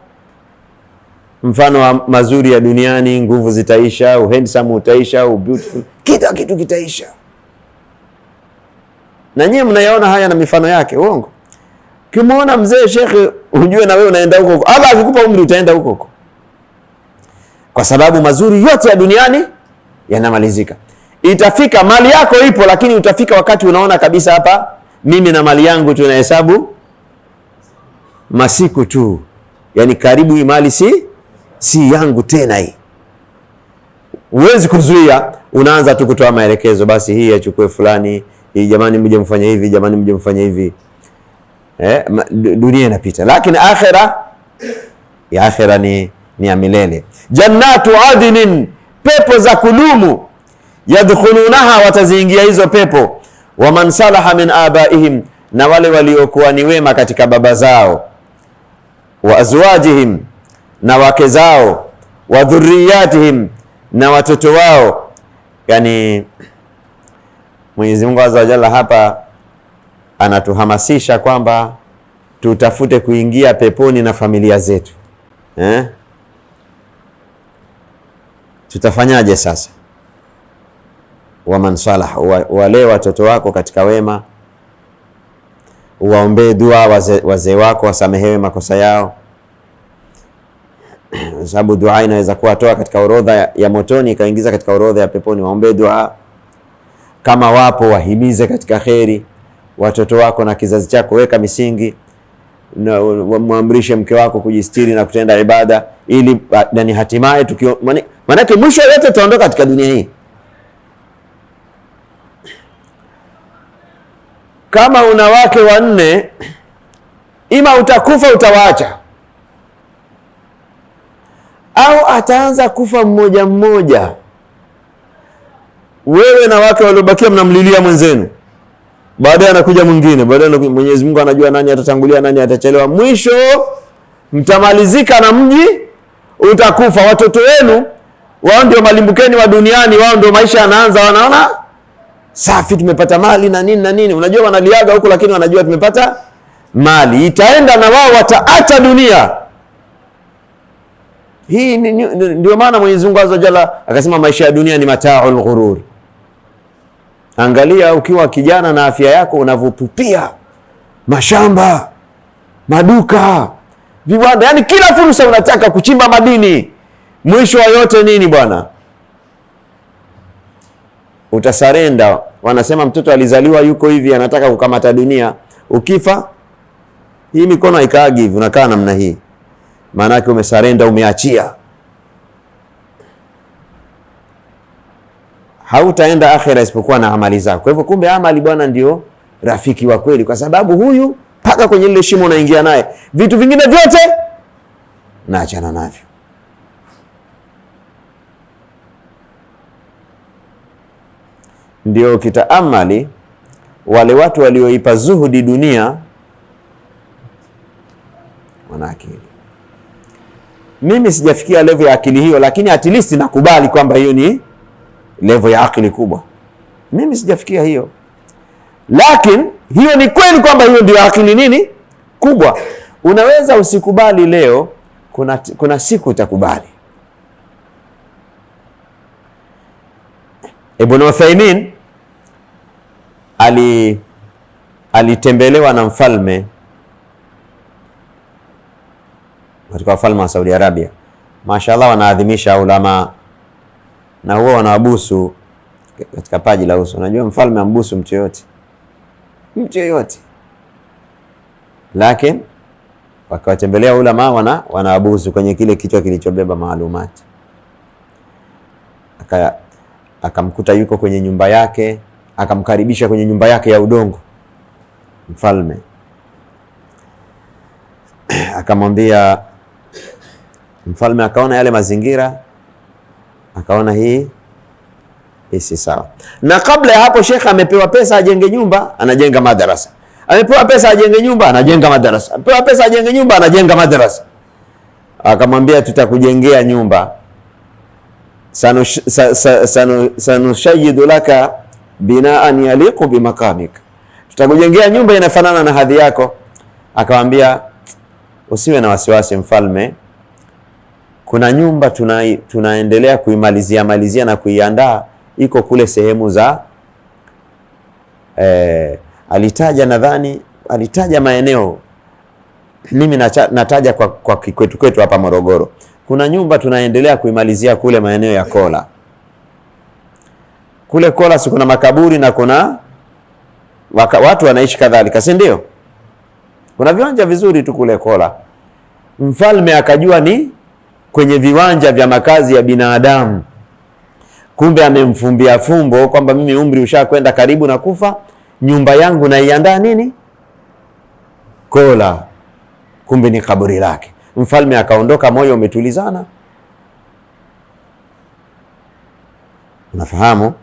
Mfano wa mazuri ya duniani. Nguvu zitaisha, handsome utaisha, beautiful, kila kitu kitaisha. Na nyinyi mnayaona haya na mifano yake, uongo? Kimuona mzee shekhe, ujue na wewe unaenda huko huko. Allah akikupa umri utaenda huko huko, kwa sababu mazuri yote ya duniani yanamalizika. Itafika mali yako ipo, lakini utafika wakati unaona kabisa, hapa mimi na mali yangu tunahesabu masiku tu, yani karibu hii mali si yangu tena. Hii huwezi kuzuia, unaanza tu kutoa maelekezo, basi hii achukue fulani, hii jamani mje mfanye hivi, jamani mje mfanye hivi. Dunia inapita, lakini akhira ni ya milele. Jannatu adnin, pepo za kudumu. Yadkhulunaha, wataziingia hizo pepo. Wa man salaha min abaihim, na wale waliokuwa ni wema katika baba zao. Wa azwajihim, na wake zao. Wa dhurriyatihim, na watoto wao. Yani Mwenyezi Mungu Azza wa Jalla hapa anatuhamasisha kwamba tutafute kuingia peponi na familia zetu. Tutafanyaje sasa? Waman salah, wale watoto wako katika wema, uwaombee dua wazee wako wasamehewe makosa yao, sababu dua inaweza kuwatoa katika orodha ya motoni ikaingiza katika orodha ya peponi. Waombee dua, kama wapo wahimize katika kheri. Watoto wako na kizazi chako, weka misingi, na muamrishe mke wako kujistiri na kutenda ibada, ili ndani hatimaye manake mwisho yote tutaondoka katika dunia hii. Kama una wake wanne, ima utakufa utawaacha, au ataanza kufa mmoja mmoja. Wewe na wake waliobakia mnamlilia mwenzenu, baadaye anakuja mwingine, baadaye Mwenyezi Mungu anajua nani atatangulia nani atachelewa. Mwisho mtamalizika na mji utakufa. Watoto wenu wao ndio malimbukeni wa duniani, wao ndio maisha yanaanza, wanaona safi tumepata mali na nini na nini. Unajua wanaliaga huko, lakini wanajua tumepata mali, itaenda na wao wataacha dunia hii. Ndio maana Mwenyezi Mungu Azza wa Jalla akasema maisha ya dunia ni mata'ul ghurur. Angalia ukiwa kijana na afya yako, unavyopupia mashamba, maduka, viwanda, yani kila fursa unataka kuchimba madini. Mwisho wa yote nini bwana? Utasarenda. Wanasema mtoto alizaliwa yuko hivi anataka kukamata dunia, ukifa hii mikono haikaagi hivi, unakaa namna hii, maana yake umesarenda, umeachia. Hautaenda akhera isipokuwa na amali zako. Kwa hivyo kumbe amali bwana ndio rafiki wa kweli, kwa sababu huyu paka kwenye lile shimo unaingia naye, vitu vingine vyote naachana navyo. Ndio kitaamali wale watu walioipa zuhudi dunia wana akili. Mimi sijafikia level ya akili hiyo, lakini at least nakubali kwamba hiyo ni level ya akili kubwa. Mimi sijafikia hiyo, lakini hiyo ni kweli kwamba hiyo ndio akili nini kubwa. Unaweza usikubali leo, kuna siku utakubali. Ibn Uthaymeen alitembelewa na mfalme katika wafalme wa Saudi Arabia. Mashallah, wanaadhimisha ulama na huwa wanawabusu katika paji la uso. Unajua mfalme ambusu mtu yoyote, lakini wakawatembelea ulama wanawabusu kwenye kile kichwa kilichobeba maalumati. Akamkuta yuko kwenye nyumba yake, akamkaribisha kwenye nyumba yake ya udongo mfalme. Akamwambia mfalme, akaona yale mazingira, akaona hii si sawa. Na kabla ya hapo shekha amepewa pesa ajenge nyumba, anajenga madrasa. Amepewa pesa ajenge nyumba, anajenga madrasa. Amepewa pesa ajenge nyumba, anajenga madrasa. Akamwambia, tutakujengea nyumba, sanushayidu laka binaan yaliqu bimakamik, tutakujengea nyumba inafanana na hadhi yako. Akamwambia, usiwe na wasiwasi mfalme, kuna nyumba tunaendelea kuimalizia na kuiandaa, iko kule sehemu za alitaja maeneo, mimi nataja kwa kwetu hapa Morogoro. Kuna nyumba tunaendelea kuimalizia kule maeneo ya Kola. Kule Kola si kuna makaburi na kuna watu wanaishi kadhalika, si ndio? Kuna viwanja vizuri tu kule Kola. Mfalme akajua ni kwenye viwanja vya makazi ya binadamu. Kumbe amemfumbia fumbo kwamba mimi umri ushakwenda karibu na kufa, nyumba yangu naiandaa nini Kola. Kumbe ni kaburi lake. Mfalme akaondoka, moyo umetulizana. Unafahamu?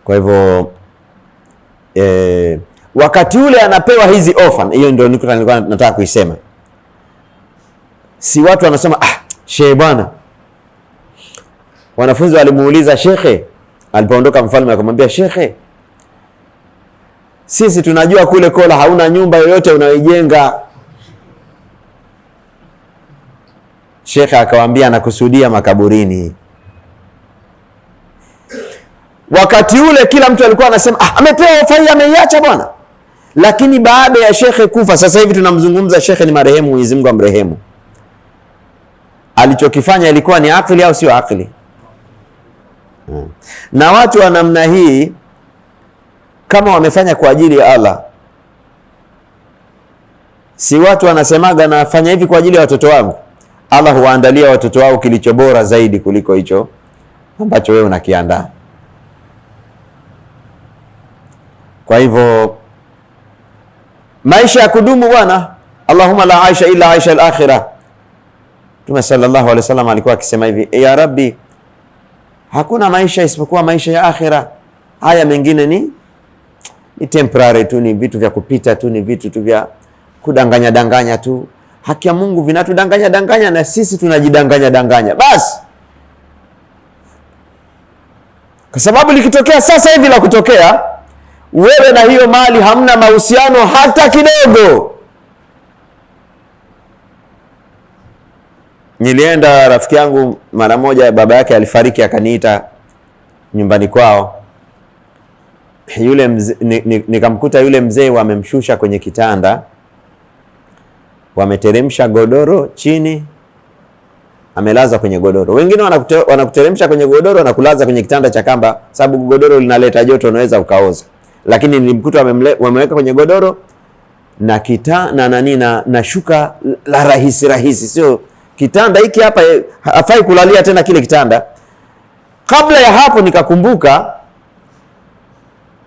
Kwa hivyo wakati ule anapewa hizi ofa, hiyo ndio nilikuwa nataka kuisema. Si watu wanasema shehe bwana. Wanafunzi walimuuliza shekhe, alipoondoka mfalme akamwambia, shekhe, sisi tunajua kule Kola hauna nyumba yoyote unayojenga. Shekhe akawaambia anakusudia makaburini. Wakati ule kila mtu alikuwa anasema amepewa ofa hii, ameiacha bwana. Lakini baada ya shekhe kufa, sasa hivi tunamzungumza, shekhe ni marehemu, Mwenyezi Mungu amrehemu, alichokifanya ilikuwa ni akili au sio akili? Na watu wa namna hii kama wamefanya kwa ajili ya Allah, si watu wanasemaga nafanya hivi kwa ajili ya watoto wangu, Allah huwaandalia watoto wao kilicho bora zaidi kuliko hicho ambacho wewe unakiandaa. Kwa hivyo maisha ya kudumu bwana, Allahumma la aisha illa aisha al-akhirah. Mtume sallallahu alaihi wasallam alikuwa akisema hivi, ya Rabbi, hakuna maisha isipokuwa maisha ya akhira. Haya mengine ni temporary tu, ni vitu vya kupita tu, ni vitu tu vya kudanganya danganya tu. Haki ya Mungu vinatudanganya danganya na sisi tunajidanganya danganya basi. Kwa sababu likitokea sasa hivi la kutokea, wewe na hiyo mali hamna mahusiano hata kidogo. Nilienda rafiki yangu mara moja, baba yake alifariki, akaniita nyumbani kwao. Yule mzee nikamkuta yule mzee wamemshusha kwenye kitanda, wameteremsha godoro chini, amelaza kwenye godoro. Wengine wanakuteremsha kwenye godoro na kulaza kwenye kitanda cha kamba, sababu godoro linaleta joto, unaweza ukaoza. Lakini nilimkuta wameweka kwenye godoro na na shuka la rahisi, sio kitanda hiki hapa, hafai kulalia tena kile kitanda. Kabla ya hapo nikakumbuka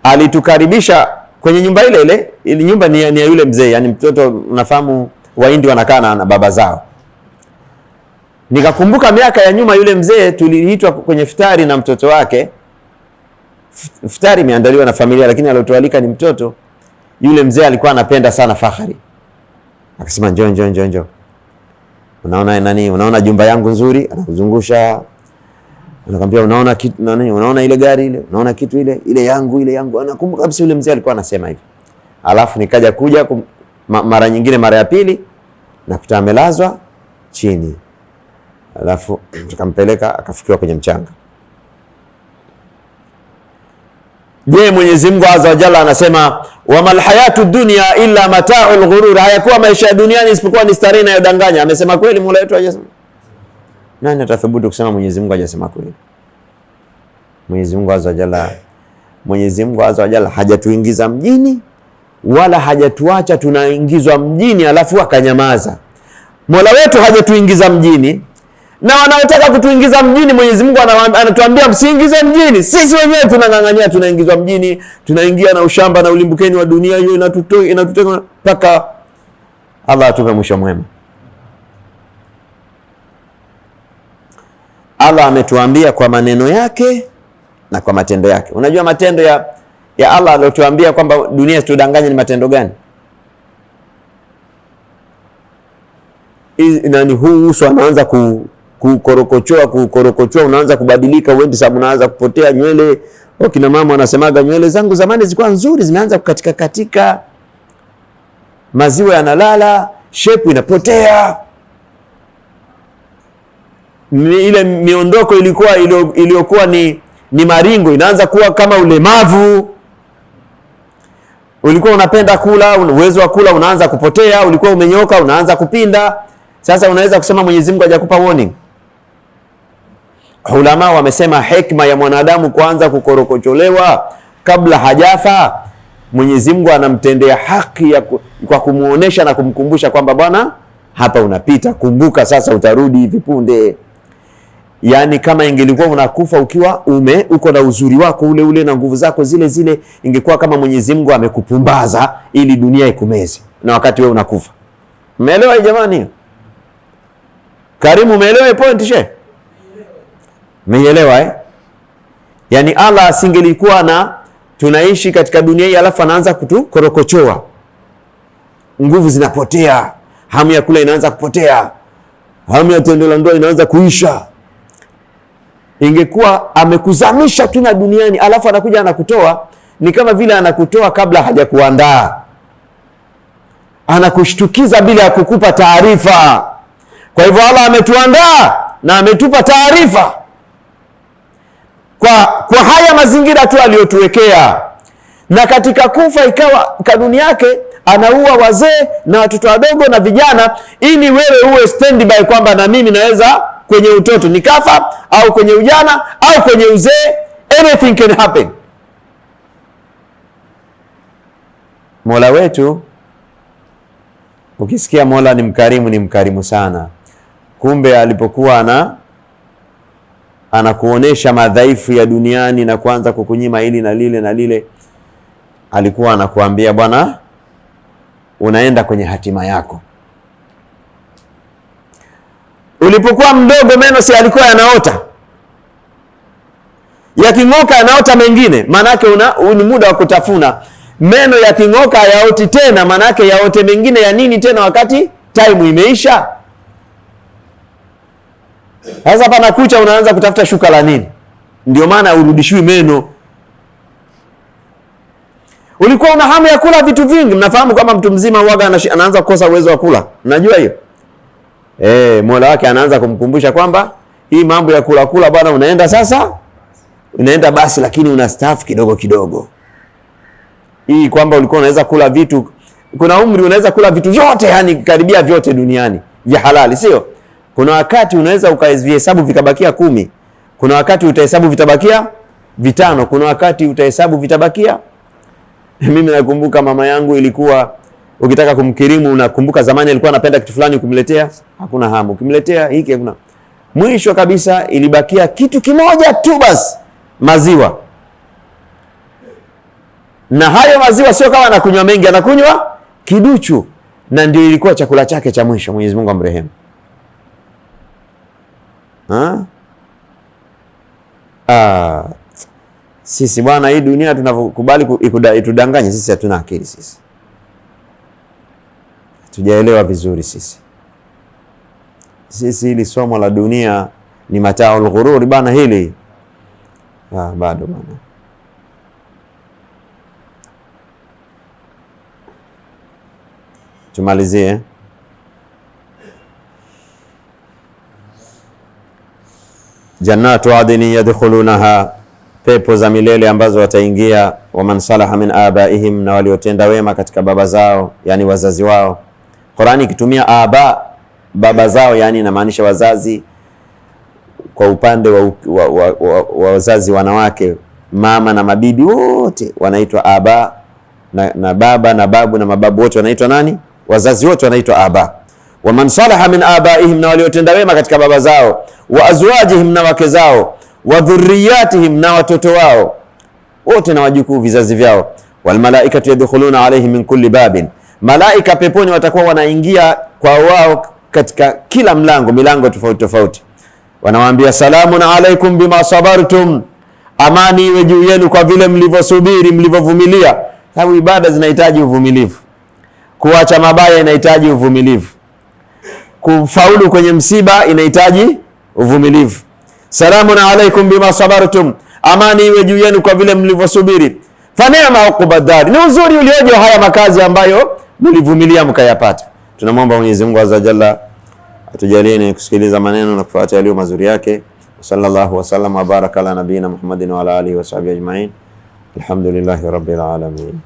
alitukaribisha kwenye nyumba ile nyumba ni ya yule mzee, yani mtoto, unafahamu Wahindi wanakaa na baba zao. Nikakumbuka miaka ya nyuma, yule mzee tuliitwa kwenye futari na mtoto wake. Futari imeandaliwa na familia, lakini aliyotualika ni mtoto. Yule mzee alikuwa anapenda sana fahari, akasema njoo, unaona nani, unaona jumba yangu nzuri, anakuzungusha, anakwambia unaona kitu nani, unaona ile gari ile, unaona kitu ile yangu. Anakumbuka kabisa yule mzee alikuwa anasema hivi. Alafu nikaja kuja mara nyingine, mara ya pili nakuta amelazwa chini, alafu tukampeleka akafukiwa kwenye mchanga. Je, Mwenyezi Mungu Azza wa Jalla anasema wamal hayatu dunya illa mata'ul ghurur, hayakuwa maisha ya duniani isipokuwa ni starehe inayodanganya. Amesema kweli Mola wetu? Hajasema. Nani atathubutu kusema Mwenyezi Mungu hajasema kweli? Mwenyezi Mungu Azza wa Jalla hajatuingiza mjini wala hajatuacha tunaingizwa mjini alafu akanyamaza. Mola wetu hajatuingiza mjini, na wanaotaka kutuingiza mjini Mwenyezi Mungu anatuambia msiingize mjini. Sisi wenyewe tunang'ang'ania, tunaingizwa mjini, tunaingia na ushamba na ulimbukeni wa dunia hiyo, inatutoka mpaka Allah atupe mwisho mwema. Allah ametuambia kwa maneno yake na kwa matendo yake. Unajua matendo ya Allah aliyotuambia kwamba dunia isitudanganye ni matendo gani? Nani huu uso anaanza kukorokochoa, unaanza kubadilika, uendi sababu unaanza kupotea nywele. Kina mama wanasemaga nywele zangu zamani zilikuwa nzuri, zimeanza katika maziwa yanalala, shape inapotea. Ile miondoko iliyokuwa ni maringo inaanza kuwa kama ulemavu. Ulikuwa unapenda kula, uwezo wa kula unaanza kupotea. Ulikuwa umenyoka, unaanza kupinda. Sasa unaweza kusema Mwenyezi Mungu hajakupa warning? Ulama wamesema hekima ya mwanadamu kuanza kukorokocholewa kabla hajafa, Mwenyezi Mungu anamtendea haki kwa kumuonesha na kumkumbusha kwamba bwana, hapa unapita, kumbuka sasa utarudi hivi punde. Yani kama ingelikuwa unakufa ukiwa uko na uzuri wako ule na nguvu zako zile, ingekuwa kama Mwenyezi Mungu amekupumbaza ili dunia ikumeze na wakati wewe unakufa. Umeelewa jamani? Karimu, umeelewa point she? Umeelewa Yani Allah asingelikuwa tunaishi katika dunia hii alafu anaanza kutukorokochoa, nguvu zinapotea, hamu ya kula inaanza kupotea, hamu ya tendo la ndoa inaanza kuisha. Ingekuwa amekuzamisha tu na duniani alafu anakuja anakutoa, ni kama vile anakutoa kabla hajakuandaa, anakushtukiza bila ya kukupa taarifa. Kwa hivyo Allah ametuandaa na ametupa taarifa kwa haya mazingira tu aliyotuwekea. Na katika kufa ikawa kanuni yake anaua wazee na watoto wadogo na vijana, ili wewe uwe standby kwamba na mimi naweza kwenye utoto nikafa, au kwenye ujana, au kwenye uzee, anything can happen. Mola wetu, ukisikia Mola ni mkarimu sana. Kumbe alipokuwa anakuonesha madhaifu ya duniani na kuanza kukunyima hili na lile, alikuwa anakuambia bwana, unaenda kwenye hatima yako. Ulipokuwa mdogo, meno si alikuwa yanaota, yaking'oka yanaota mengine, manake ni muda wa kutafuna. Meno yaking'oka yaoti tena, manake yaote mengine ya nini tena wakati time imeisha? Sasa pana kucha, unaanza kutafuta shuka la nini? Ndio maana urudishiwi meno. Ulikuwa una hamu ya kula vitu vingi. Mnafahamu kama mtu mzima huaga anaanza kukosa uwezo wa kula. Mnajua hiyo? Mola wake anaanza kumkumbusha kwamba hii mambo ya kula bwana, unaenda basi, lakini unastaafu kidogo. Hii kwamba ulikuwa unaweza kula vitu kuna umri unaweza kula vitu vyote, yani karibia vyote duniani vya halali, sio? Kuna wakati unaweza ukahesabu vikabakia 10. Kuna wakati utahesabu vitabakia 5. Kuna wakati utahesabu vitabakia mimi nakumbuka mama yangu ilikuwa ukitaka kumkirimu, unakumbuka zamani alikuwa anapenda kitu fulani, kumletea hakuna hamu, ukimletea hiki hakuna. Mwisho kabisa ilibakia kitu kimoja tu basi, maziwa. Na hayo maziwa sio kama anakunywa mengi, anakunywa kiduchu, na ndio ilikuwa chakula chake cha mwisho. Mwenyezi Mungu amrehemu. Sisi bwana, hii dunia tunakubali itudanganye sisi, hatuna akili sisi, hatujaelewa vizuri sisi. Hili somo la dunia ni mataul ghururi bana, hili bado bana. Tumalizie. Jannatu adni yadkhulunaha, pepo za milele ambazo wataingia. Waman salaha min abaihim, na waliotenda wema katika baba zao, yani wazazi wao. Qurani ikitumia aba, baba zao, yani inamaanisha wazazi kwa upande wa wazazi wanawake, mama na mabibi wote wanaitwa aba, na baba na babu na mababu wote wanaitwa nani? Wazazi wote wanaitwa aba. Waman salaha min abaihim, na waliotenda wema katika baba zao, wa azwajihim, na wake zao, wa dhurriyatihim, na watoto wao wote na wajukuu, vizazi vyao. Wal malaikatu yadkhuluna alayhim min kulli babin, malaika peponi watakuwa wanaingia kwa wao katika kila milango tofauti tofauti. Wanawaambia salamun alaikum bima sabartum, amani iwe juu yenu kwa vile mlivyosubiri, mlivyovumilia. Sababu ibada zinahitaji uvumilivu, kuacha mabaya inahitaji uvumilivu, kufaulu kwenye msiba inahitaji uvumilivu. Salamun alaikum bima sabartum, amani iwe juu yenu kwa vile mlivyosubiri. Fa ni'ma uqbad dar, ni uzuri ulioje haya makazi ambayo mlivumilia mkayapata. Tunamwomba Mwenyezi Mungu Azza Jalla atujalie kusikiliza maneno na kufuata yaliyo mazuri yake. Sallallahu wasallam wa baraka ala nabiyina Muhammadin wa ala alihi wa sahbihi ajma'in. Alhamdulillahi rabbil alamin.